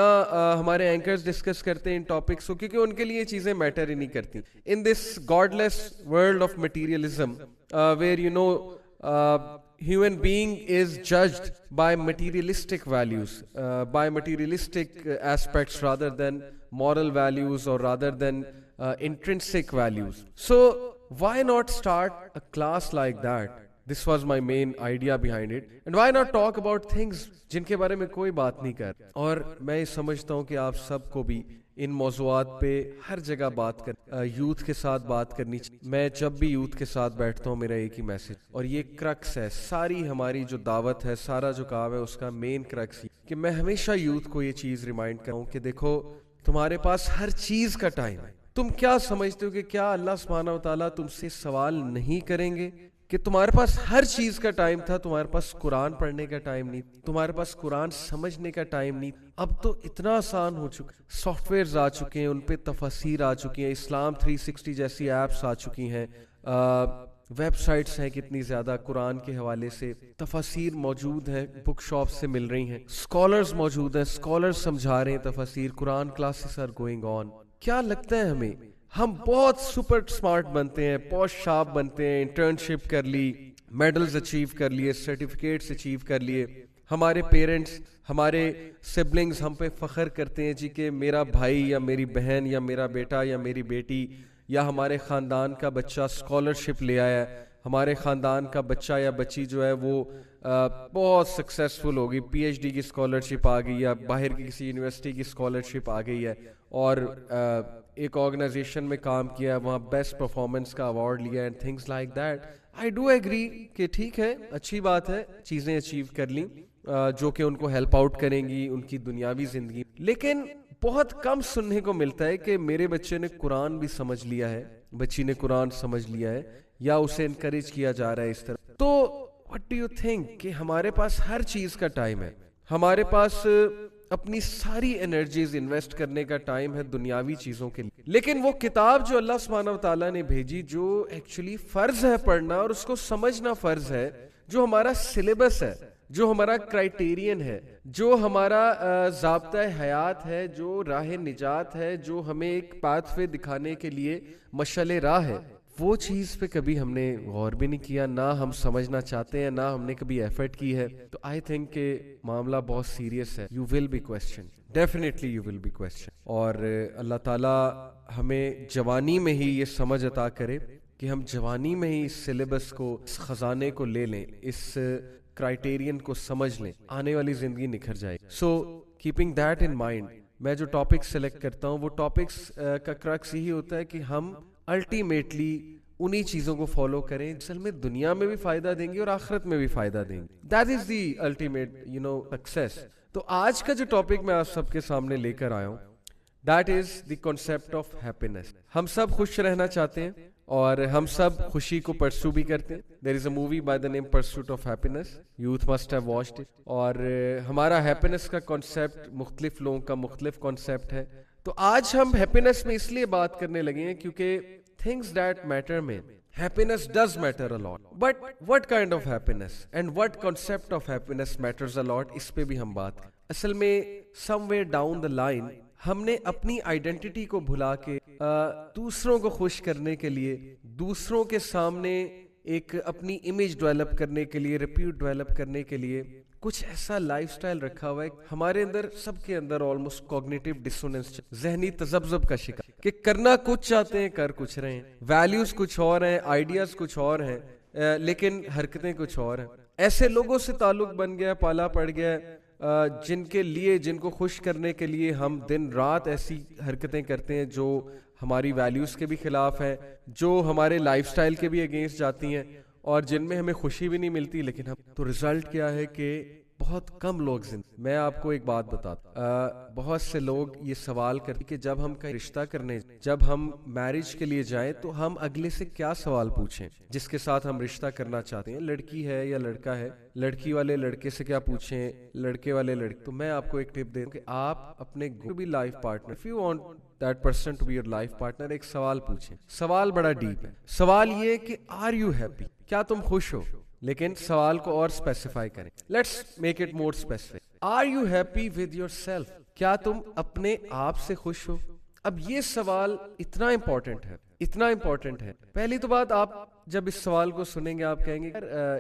ہمارے اینکرز ڈسکس کرتے ہیں ان ٹاپکس کو, کیونکہ ان کے لیے یہ چیزیں میٹر ہی نہیں کرتی. In this godless world of materialism where you know human being is judged by materialistic values, by materialistic aspects rather than moral values or rather than intrinsic values. So why not start a class like that? This was my main idea behind it. And why not talk about things جن کے بارے میں کوئی بات نہیں کر. اور میں یہ سمجھتا ہوں کہ آپ سب کو بھی ان موضوعات پہ ہر جگہ بات کر, یوتھ کے ساتھ بات کرنی چاہیے. میں جب بھی یوتھ کے ساتھ بیٹھتا ہوں میرا ایک ہی میسج, اور یہ کرکس ہے ساری ہماری جو دعوت ہے, سارا جو کام ہے اس کا مین کرکس کہ میں ہمیشہ یوتھ کو یہ چیز ریمائنڈ کروں کہ دیکھو تمہارے پاس ہر چیز کا ٹائم ہے. تم کیا سمجھتے ہو کہ کیا اللہ سبحانہ و تعالیٰ تم سے سوال نہیں کریں گے کہ تمہارے پاس ہر چیز کا ٹائم تھا, تمہارے پاس قرآن پڑھنے کا ٹائم نہیں, تمہارے پاس قرآن سمجھنے کا ٹائم نہیں. اب تو اتنا آسان ہو چکا, سافٹ ویئرز آ چکے ہیں, ان پہ تفاسیر آ چکی ہیں, اسلام 360 جیسی ایپس آ چکی ہیں, ویب سائٹس ہیں کتنی زیادہ, قرآن کے حوالے سے تفاسیر موجود ہیں, بک شاپ سے مل رہی ہیں, اسکالرز موجود ہیں, اسکالرز سمجھا رہے ہیں تفاسیر, قرآن کلاسز آر گوئنگ آن. کیا لگتا ہے ہمیں ہم بہت سپر سمارٹ بنتے ہیں, پوش شارپ بنتے ہیں, انٹرنشپ کر لی, میڈلز اچیو کر لیے, سرٹیفکیٹس اچیو کر لیے, ہمارے پیرنٹس, ہمارے سبلنگز ہم پہ فخر کرتے ہیں جی کہ میرا بھائی یا میری بہن یا میرا بیٹا یا میری بیٹی یا ہمارے خاندان کا بچہ اسکالرشپ لے آیا ہے, ہمارے خاندان کا بچہ یا بچی جو ہے وہ بہت سکسیسفل ہوگی, پی ایچ ڈی کی اسکالرشپ آ گئی یا باہر کی کسی یونیورسٹی کی اسکالرشپ آ گئی ہے, اور ایک آرگنائزیشن میں کام کیا ہے, وہاں بیسٹ پرفارمنس کا ایوارڈ لیا, and things like that. I do agree کہ ٹھیک ہے, اچھی بات ہے, چیزیں اچیو کر لیں جو کہ ان کو ہیلپ آؤٹ کریں گی ان کی دنیاوی زندگی. لیکن بہت کم سننے کو ملتا ہے کہ میرے بچے نے قرآن بھی سمجھ لیا ہے, بچی نے قرآن سمجھ لیا ہے, یا اسے انکریج کیا جا رہا ہے اس طرح. تو what do you think کہ ہمارے پاس ہر چیز کا ٹائم ہے, ہمارے پاس اپنی ساری انرجیز انویسٹ کرنے کا ٹائم ہے دنیاوی چیزوں کے لیے, لیکن وہ کتاب جو اللہ سبحانہ و تعالیٰ نے بھیجی, جو ایکچولی فرض ہے پڑھنا اور اس کو سمجھنا فرض ہے, جو ہمارا سلیبس ہے, جو ہمارا کرائٹیرین ہے, جو ہمارا ضابطہ حیات ہے, جو راہ نجات ہے, جو ہمیں ایک پاتھ وے دکھانے کے لیے مشعل راہ ہے, وہ چیز پہ کبھی ہم نے غور بھی نہیں کیا, نہ ہم سمجھنا چاہتے ہیں, نہ ہم نے کبھی ایفرٹ کی ہے. تو آئی تھنک کہ معاملہ بہت سیریس ہے. You will be question, definitely you will be question. اور اللہ تعالیٰ ہمیں جوانی میں ہی یہ سمجھ عطا کرے کہ ہم جوانی میں ہی اس سلیبس کو, اس خزانے کو لے لیں, اس کرائٹیرین کو سمجھ لیں, آنے والی زندگی نکھر جائے. So keeping that in mind, میں جو ٹاپک سلیکٹ کرتا ہوں وہ ٹاپکس کا کرکس یہی ہوتا ہے کہ ہم الٹیمیٹلی انہی چیزوں کو فالو کریں اصل میں دنیا میں بھی فائدہ دیں گے اور آخرت میں بھی فائدہ دیں گے. That is the ultimate success. تو آج کا جو ٹاپک میں آپ سب کے سامنے لے کر آیا ہوں, that is the concept of happiness. ہم سب خوش رہنا چاہتے ہیں اور ہم سب خوشی کو پرسو بھی کرتے ہیں. There is a movie by the name pursuit of happiness, youth must have watched it. اور ہمارا ہیپینس کا کانسیپٹ مختلف لوگوں کا مختلف کانسیپٹ ہے. تو آج ہم ہیپینس میں اس لیے بات کرنے لگے ہیں کیونکہ things that matter میں happiness does matter a lot, but what kind of happiness and what concept of happiness matters a lot, اس پہ بھی ہم بات. اصل میں somewhere down the line ہم نے اپنی آئیڈینٹی کو بھلا کے دوسروں کو خوش کرنے کے لیے, دوسروں کے سامنے ایک اپنی امیج ڈیولپ کرنے کے لیے, ریپیوٹ ڈیولپ کرنے کے لیے کچھ ایسا لائف سٹائل رکھا ہوا ہے ہمارے اندر, سب کے اندر آلموسٹ کوگنیٹو ڈسوننس, ذہنی تذبذب کا شکار, کہ کرنا کچھ چاہتے ہیں کر کچھ رہے ہیں, ویلیوز کچھ اور ہیں, آئیڈیاز کچھ اور ہیں, لیکن حرکتیں کچھ اور ہیں. ایسے لوگوں سے تعلق بن گیا, پالا پڑ گیا, جن کے لیے, جن کو خوش کرنے کے لیے ہم دن رات ایسی حرکتیں کرتے ہیں جو ہماری ویلیوز کے بھی خلاف ہیں, جو ہمارے لائف سٹائل کے بھی اگینسٹ جاتی ہیں, اور جن میں ہمیں خوشی بھی نہیں ملتی. لیکن ہم تو رزلٹ کیا ہے کہ بہت کم لوگ میں آپ کو ایک بات بتاتا, بہت سے لوگ یہ سوال کرتے کہ جب ہم کا رشتہ کرنے, جب ہم میرج کے لیے جائیں تو ہم اگلے سے کیا سوال پوچھیں جس کے ساتھ ہم رشتہ کرنا چاہتے ہیں, لڑکی ہے یا لڑکا ہے, لڑکی والے لڑکے سے کیا پوچھیں, لڑکے والے لڑکے. تو میں آپ کو ایک ٹپ دے دوں کہ آپ اپنے life partner, if you want that person to be your life partner, ایک سوال پوچھیں. سوال بڑا ڈیپ ہے. سوال یہ کہ are you happy, کیا تم خوش ہو, لیکن سوال کو اور اسپیسیفائی کریں. Let's make it more specific. Are you happy with yourself, کیا تم اپنے آپ سے خوش ہو. اب یہ سوال اتنا امپورٹنٹ ہے, اتنا امپورٹنٹ ہے. پہلی تو بات, آپ جب اس سوال کو سنیں گے آپ کہیں گے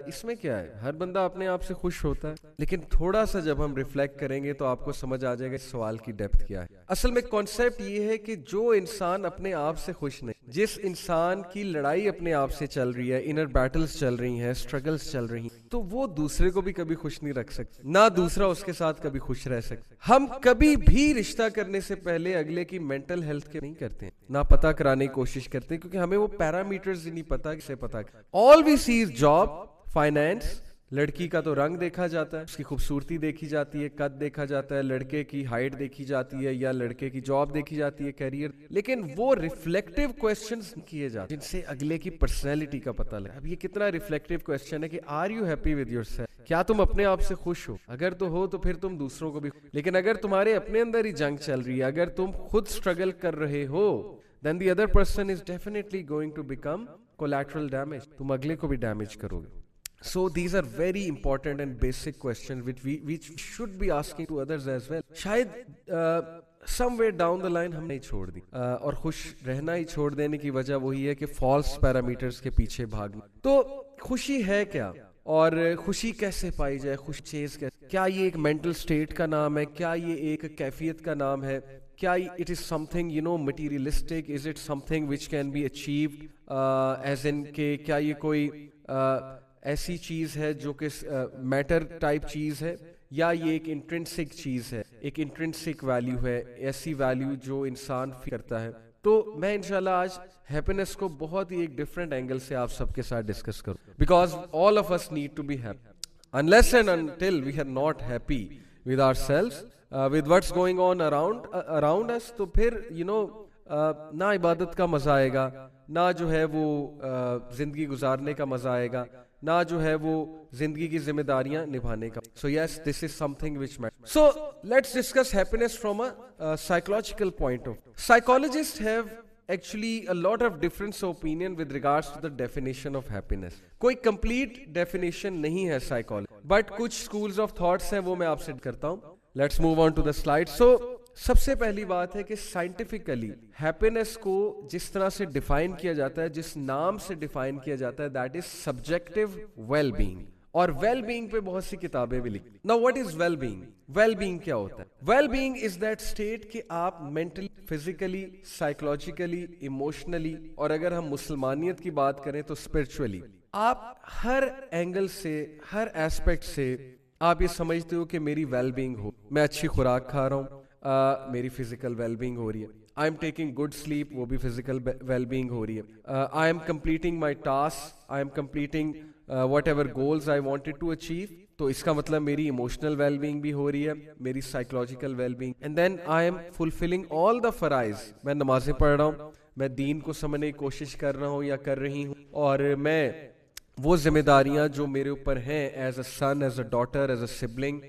اس میں کیا ہے, ہر بندہ اپنے آپ سے خوش ہوتا ہے. لیکن تھوڑا سا جب ہم ریفلیکٹ کریں گے تو آپ کو سمجھ آ جائے گا اس سوال کی ڈیپتھ کیا ہے. اصل میں کانسیپٹ یہ ہے کہ جو انسان اپنے آپ سے خوش نہیں, جس انسان کی لڑائی اپنے آپ سے چل رہی ہے, انر بیٹلز چل رہی ہیں, اسٹرگلز چل رہی ہیں, تو وہ دوسرے کو بھی کبھی خوش نہیں رکھ سکتے, نہ دوسرا اس کے ساتھ کبھی خوش رہ سکتا. ہم کبھی بھی رشتہ کرنے سے پہلے اگلے کی مینٹل ہیلتھ کے نہیں کرتے ہیں, نہ پتہ کرانے کی کوشش کرتے ہیں, کیونکہ ہمیں وہ پیرامیٹرز ہی نہیں پتا کسے پتا. آل وی سی از جاب, فائنینس. لڑکی کا تو رنگ دیکھا جاتا ہے, اس کی خوبصورتی دیکھی جاتی ہے, قد دیکھا جاتا ہے, لڑکے کی ہائٹ دیکھی جاتی ہے, یا لڑکے کی جاب دیکھی جاتی ہے, کیریئر. لیکن وہ ریفلیکٹیو کوسچنز کیے جاتے ہیں جن سے اگلے کی پرسنالٹی کا پتہ لگے. اب یہ کتنا ریفلیکٹیو کوسچن ہے کہ are you happy with yourself, کیا تم اپنے آپ سے خوش ہو. اگر تو ہو تو پھر تم دوسروں کو بھی, لیکن اگر تمہارے اپنے اندر ہی جنگ چل رہی ہے, اگر تم خود اسٹرگل کر رہے ہو, then the other person is definitely going to become collateral damage. تم اگلے کو بھی ڈیمیج کرو گے. So these are very important and basic questions which we should be asking to others as well. شاید somewhere down the line ہم نے چھوڑ دی, اور خوش رہنا ہی چھوڑ دینے کی وجہ وہی ہے کہ فالس پیرامیٹرز کے پیچھے بھاگنا. تو خوشی ہے کیا, اور خوشی کیسے پائی جائے, خوش چیز کیسے, کیا یہ ایک مینٹل سٹیٹ کا نام ہے, کیا یہ ایک کیفیت کا نام ہے, کیا it is something materialistic, is it something which can be achieved as in کہ کیا یہ کوئی ایسی چیز ہے جو کہ میٹر ٹائپ چیز ہے, یا یہ ایک انٹرنسک چیز ہے, ایک انٹرنسک ویلیو ہے, ایسی ویلیو جو انسان کرتا ہے. تو میں انشاءاللہ آج ہیپینس کو بہت ہی ایک ڈفرینٹ اینگل سے آپ سب کے ساتھ ڈسکس کروں, because all of us need to be happy. unless and until we are not happy with ourselves, with what's going on around us, تو پھر نہ عبادت کا مزہ آئے گا, نہ جو ہے وہ زندگی گزارنے کا مزہ آئے گا, نہ جو ہے وہ زندگی کی ذمہ داریاں نبھانے کا. So yes, this is something which matters. So let's discuss happiness from a psychological point of view. Psychologists have actually a lot of difference of opinion with regards to the definition of happiness. کوئی complete definition نہیں ہے psychology, but کچھ schools of thoughts ہیں, وہ میں آپ سے کرتا ہوں. Let's move on to the slide. So سب سے پہلی بات ہے کہ سائنٹیفکلی ہیپینس کو جس طرح سے ڈیفائن کیا جاتا ہے, جس نام سے ڈیفائن کیا جاتا ہے, that is subjective well being. اور ویل بینگ پہ بہت سی کتابیں بھی لکھی. Now what is well being? Well being کیا ہوتا ہے? Well being is that state کہ آپ mentally, physically, psychologically, emotionally, اور اگر ہم مسلمانیت کی بات کریں تو spiritually, آپ ہر اینگل سے, ہر ایسپیکٹ سے آپ یہ سمجھتے ہو کہ میری ویل بینگ ہو, میں اچھی خوراک کھا رہا ہوں, میری فزیکل ویل بینگ ہو رہی ہے, I am taking good sleep, وہ بھی فزیکل ویل بینگ ہو رہی ہے, I am completing my task, I am completing whatever goals I wanted to achieve, تو اس کا مطلب میری ایموشنل ویل بینگ بھی ہو رہی ہے, میری psychological well being. And then I am fulfilling all the فرائض, میں نمازیں پڑھ رہا ہوں, میں دین کو سمجھنے کی کوشش کر رہا ہوں یا کر رہی ہوں, اور میں وہ ذمہ داریاں جو میرے اوپر ہیں as a son, as a daughter, as a sibling,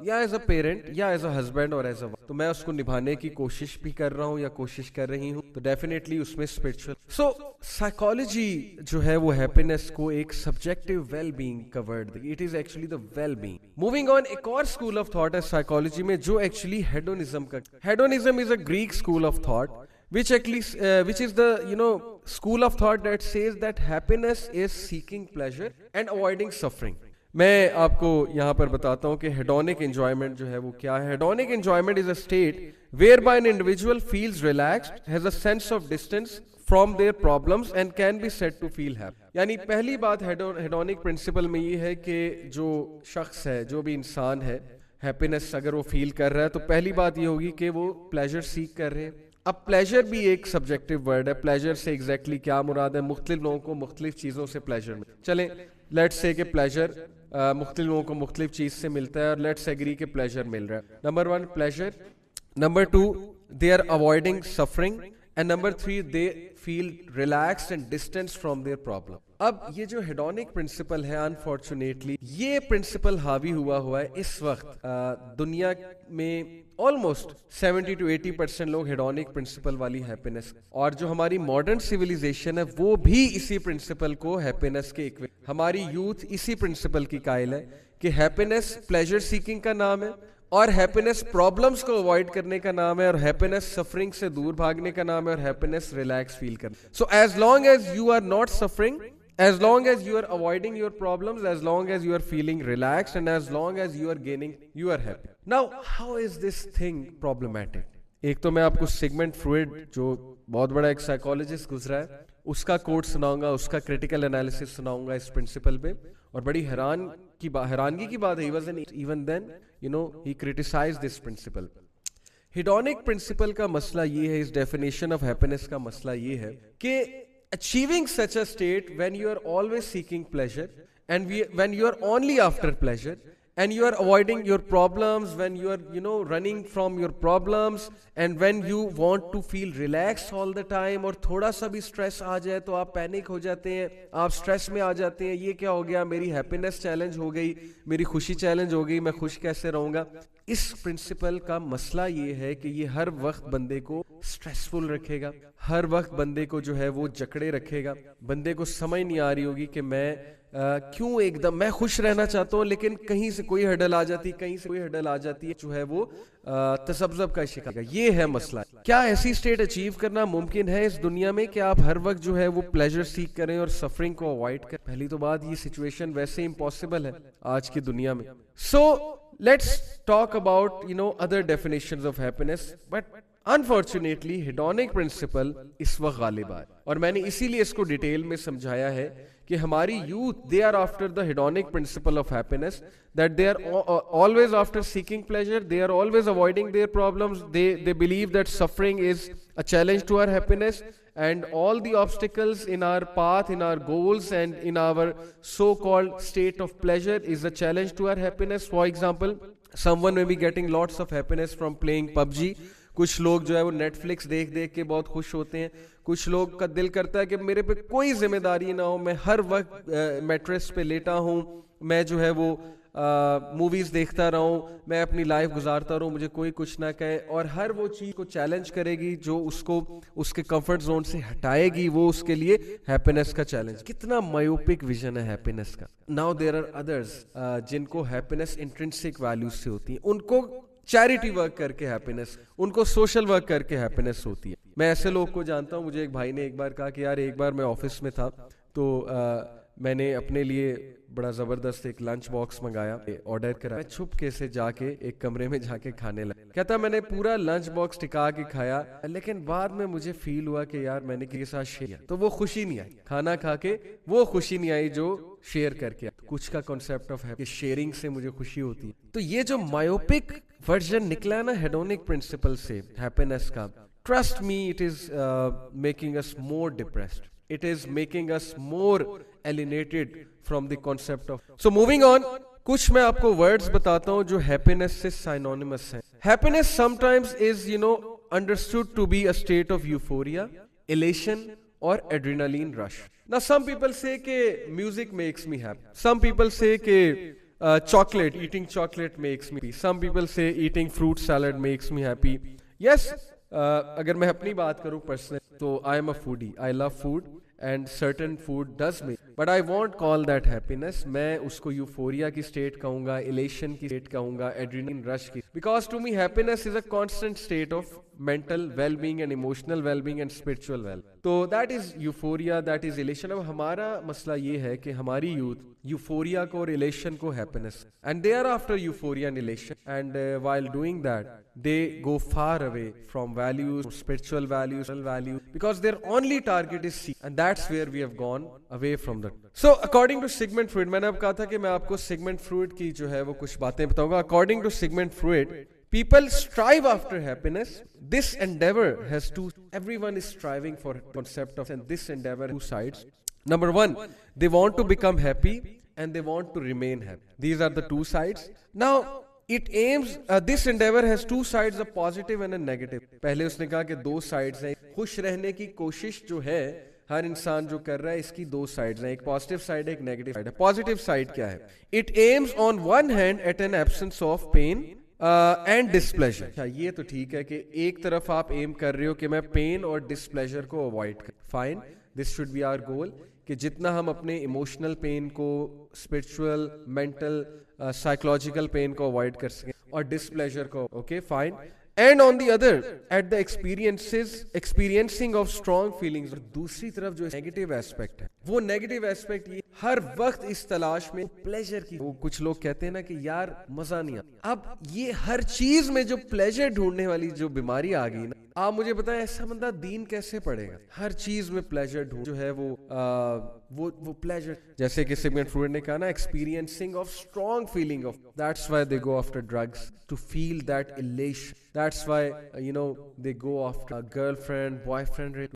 یا ایز اے پیرنٹ, یا ایز اے ہسبینڈ اور ایز اے, تو میں اس کو نبھانے کی کوشش بھی کر رہا ہوں یا کوشش کر رہی ہوں, تو ڈیفینیٹلی اس میں اسپرچل. سو سائیکالوجی جو ہے وہ ہیپینس کو ایک subjective well being called, it is actually the well being. Moving on, ایک اور اسکول آف تھاٹ ہے سائیکالوجی میں جو ایکچولی ہیڈونزم کا, hedonism is a Greek school of thought which is the school of thought that says that happiness is seeking pleasure and avoiding suffering. میں آپ کو یہاں پر بتاتا ہوں کہ hedonic enjoyment جو ہے وہ کیا ہے. hedonic enjoyment is a state whereby an individual feels relaxed, has a sense of distance from their problems and can be said to feel happy. یعنی پہلی بات hedonic principle میں یہ ہے کہ جو شخص ہے, جو بھی انسان ہے, happiness اگر وہ فیل کر رہا ہے تو پہلی بات یہ ہوگی کہ وہ pleasure seek کر رہے ہیں. اب پلیجر بھی ایک سبجیکٹو ورڈ ہے. پلیجر سے ایگزیکٹلی کیا مراد ہے؟ مختلف لوگوں کو مختلف چیزوں سے پلیجر ملتا ہے. چلیں لیٹس سے کہ پلیجر مختلف لوگوں کو مختلف چیز سے ملتا ہے, اور لیٹس ایگری کہ پلیجر مل رہا ہے. Number 1 pleasure, number 2 they are avoiding suffering, and number 3 they feel relaxed and distanced from their problem. اب یہ جو ہیڈونک پرنسپل ہے, انفارچونیٹلی یہ پرنسپل حاوی ہوا ہے اس وقت دنیا میں آلموسٹ 70 to 80% لوگ ہیڈونک پرنسپل والی ہیپینس, اور جو ہماری ماڈرن سیویلائزیشن ہے وہ بھی اسی پرنسپل کو ہیپینس کے ہماری یوتھ اسی پرنسپل کی قائل ہے کہ ہیپینس پلیجر سیکنگ کا نام ہے, اور ہیپینس پرابلمس کو اوائڈ کرنے کا نام ہے, اور ہیپینس سفرنگ سے دور بھاگنے کا نام ہے, اور ہیپینس ریلیکس فیل کرنا. So as long as you are not suffering, as long as you are avoiding your problems, as long as you are feeling relaxed, and as long as you are gaining, you are happy. Now how is this thing problematic? ایک تو میں آپ کو segment Freud جو بہت بڑا ایک psychologist گزرا ہے اس کا کوٹ سناؤں گا, اس کا کریٹیکل انالیسس سناؤں گا اس پرنسپل پہ, اور بڑی حیرانگی کی بات ہے, even then he criticized this principle. Hedonic principle کا مسئلہ یہ ہے, اس ڈیفینیشن آف ہیپینس کا مسئلہ یہ ہے کہ achieving such a state when you are always seeking pleasure, and when you are only after pleasure, and you are avoiding your problems, when you are running from your problems, and when you want to feel relaxed all the time, اور تھوڑا سا بھی stress آ جائے تو آپ panic ہو جاتے ہیں, آپ سٹریس میں آ جاتے ہیں, یہ کیا ہو گیا, میری ہیپینس چیلنج ہو گئی, میری خوشی چیلنج ہو گئی, میں خوش کیسے رہوں گا. اس پرنسپل کا مسئلہ یہ ہے کہ یہ ہر وقت بندے کو سٹریسفل رکھے گا, ہر وقت بندے کو جو ہے وہ جکڑے رکھے گا. بندے کو سمجھ نہیں آ رہی ہوگی کہ میں کیوں ایک دم میں خوش رہنا چاہتا ہوں لیکن کہیں سے کوئی ہڈل آ جاتی, کہیں سے کوئی ہڈل آ جاتی ہے, جو ہے وہ تذبذب کا شکار. یہ ہے مسئلہ. کیا ایسی اسٹیٹ اچیو کرنا ممکن ہے اس دنیا میں کہ آپ ہر وقت جو ہے وہ پلیجر سیک کریں اور سفرنگ کو اوائڈ کریں؟ پہلی تو بات, یہ سچویشن ویسے امپاسبل ہے آج کی دنیا میں. سو let's talk about other definitions of happiness, but unfortunately hedonic principle اس وقت غالب ہے, اور میں نے اسی لیے اس کو ڈیٹیل میں سمجھایا ہے کہ ہماری youth they are after the hedonic principle of happiness, that they are always after seeking pleasure, they are always avoiding their problems, they believe that suffering is a challenge to our happiness, and all the obstacles in our path, in our goals, and in our so-called state of pleasure is a challenge to our happiness. For example, someone may be getting lots of happiness from playing PUBG. کچھ لوگ جو ہے وہ net flicks دیکھ کے بہت خوش ہوتے ہیں. کچھ لوگ کا دل کرتا ہے کہ میرے پہ کوئی ذمہ داری نہ ہو, میں ہر وقت میٹریس پہ لیٹا ہوں, میں جو ہے وہ موویز دیکھتا رہا ہوں, میں اپنی لائف گزارتا رہوں, مجھے کوئی کچھ نہ کہے, اور ہر وہ چیز کو چیلنج کرے گی جو اس کو اس کے کمفرٹ زون سے ہٹائے گی, وہ اس کے لیے ہیپینس کا چیلنج. کتنا مایوپک ویژن ہے ہیپینس کا. ناؤ دیر آر ادرز جن کو ہیپینس انٹرنسک ویلیوز سے ہوتی ہے, ان کو چیریٹی ورک کر کے ہیپینس, ان کو سوشل ورک کر کے ہیپینس ہوتی ہے. میں ایسے لوگ کو جانتا ہوں. مجھے ایک بھائی نے ایک بار کہا کہ یار ایک بار میں آفس میں تھا تو میں نے اپنے لیے بڑا زبردست ایک لنچ باکس منگایا, آرڈر کرا, میں چھپ کے سے جا کے ایک کمرے میں جا کے کھانے لگا. کہتا میں نے پورا لنچ باکس ٹکا کے کھایا, لیکن بعد میں مجھے فیل ہوا کہ یار میں نے کسی کے ساتھ شیئر, تو وہ خوشی نہیں آئی. کھانا کھا کے وہ خوشی نہیں آئی جو شیئر کر کے. کچھ کا کنسپٹ آف ہے شیئرنگ سے مجھے خوشی ہوتی ہے. تو یہ جو مایوپک ورژن نکلا نا ہیڈونک پرنسپل سے ہیپینس کا, trust me it is making us more depressed, it is making us more alienated from the concept of. So moving on, کچھ میں آپ کو words بتاتا ہوں جو happiness سے synonymous ہیں. Happiness sometimes is understood to be a state of euphoria, elation or adrenaline rush. Now some people say ke music makes me happy. Some people say ke chocolate, eating chocolate makes me happy. Some people say eating fruit salad makes me happy. Yes, اگر میں اپنی بات کروں personal تو I am a foodie. I love food and certain food does me, but I won't call that happiness. میں اس کو euphoria کی state کہوں گا, elation کی state کہوں گا, adrenaline rush کی, because to me happiness is a constant state of mental well-being and emotional well-being and spiritual well. تو that is euphoria, that is elation. اب ہمارا مسئلہ یہ ہے کہ ہماری youth euphoria کو اور elation کو happiness, and they are after euphoria and elation, and while doing that they go far away from values, spiritual values, because their only target is seek, and that's where we have gone away from that. So according to Sigmund Freud, میں نے اب کہا تھا کہ میں آپ کو Sigmund Freud کی جو ہے وہ کچھ باتیں بتاؤں گا. According to Sigmund Freud, people strive after happiness. This endeavor has two, everyone is striving for concept of, and this endeavor two sides. Number one, they want to become happy and they want to remain happy. These are the two sides. Now it aims, this endeavor has two sides, a positive and a negative. پہلے اس نے کہا کہ دو sides ہیں. خوش رہنے کی کوشش جو ہے ہر انسان جو کر رہا ہے اس کی دو سائڈز ہیں, ایک پازیٹیو سائڈ ہے, ایک نیگیٹو سائڈ ہے. پازیٹیو سائڈ کیا ہے؟ It aims on one hand at an absence of pain and displeasure. یہ تو ٹھیک ہے کہ ایک طرف آپ ایم کر رہے ہو کہ میں پین اور ڈسپلیجر کو اوائڈ کروں. Fine, this should be our goal, کہ جتنا ہم اپنے ایموشنل پین کو, اسپرچول, مینٹل, سائیکولوجیکل پین کو اوائڈ کر سکیں, اور ڈسپلیجر کو. Okay fine. And on the other, at the experiencing of strong feelings. دوسری طرف جو نیگیٹو ایسپیکٹ ہے, وہ نیگیٹو ایسپیکٹ یہ ہر وقت اس تلاش میں پلیجر کی. وہ کچھ لوگ کہتے ہیں نا کہ یار مزہ نہیں آتا. اب یہ ہر چیز میں جو پلیجر ڈھونڈنے والی جو بیماری آ گئی نا, آپ مجھے بتائیں ایسا بندہ دین کیسے پڑھے گا؟ ہر چیز میں پلیجر ڈھونڈ جو ہے وہ پلیجر, جیسے کہ سیگمنٹ فروئڈ نے کہا نا, experiencing of strong feeling of, that's why they go after drugs to feel that elation. That's why they go after a girlfriend, boyfriend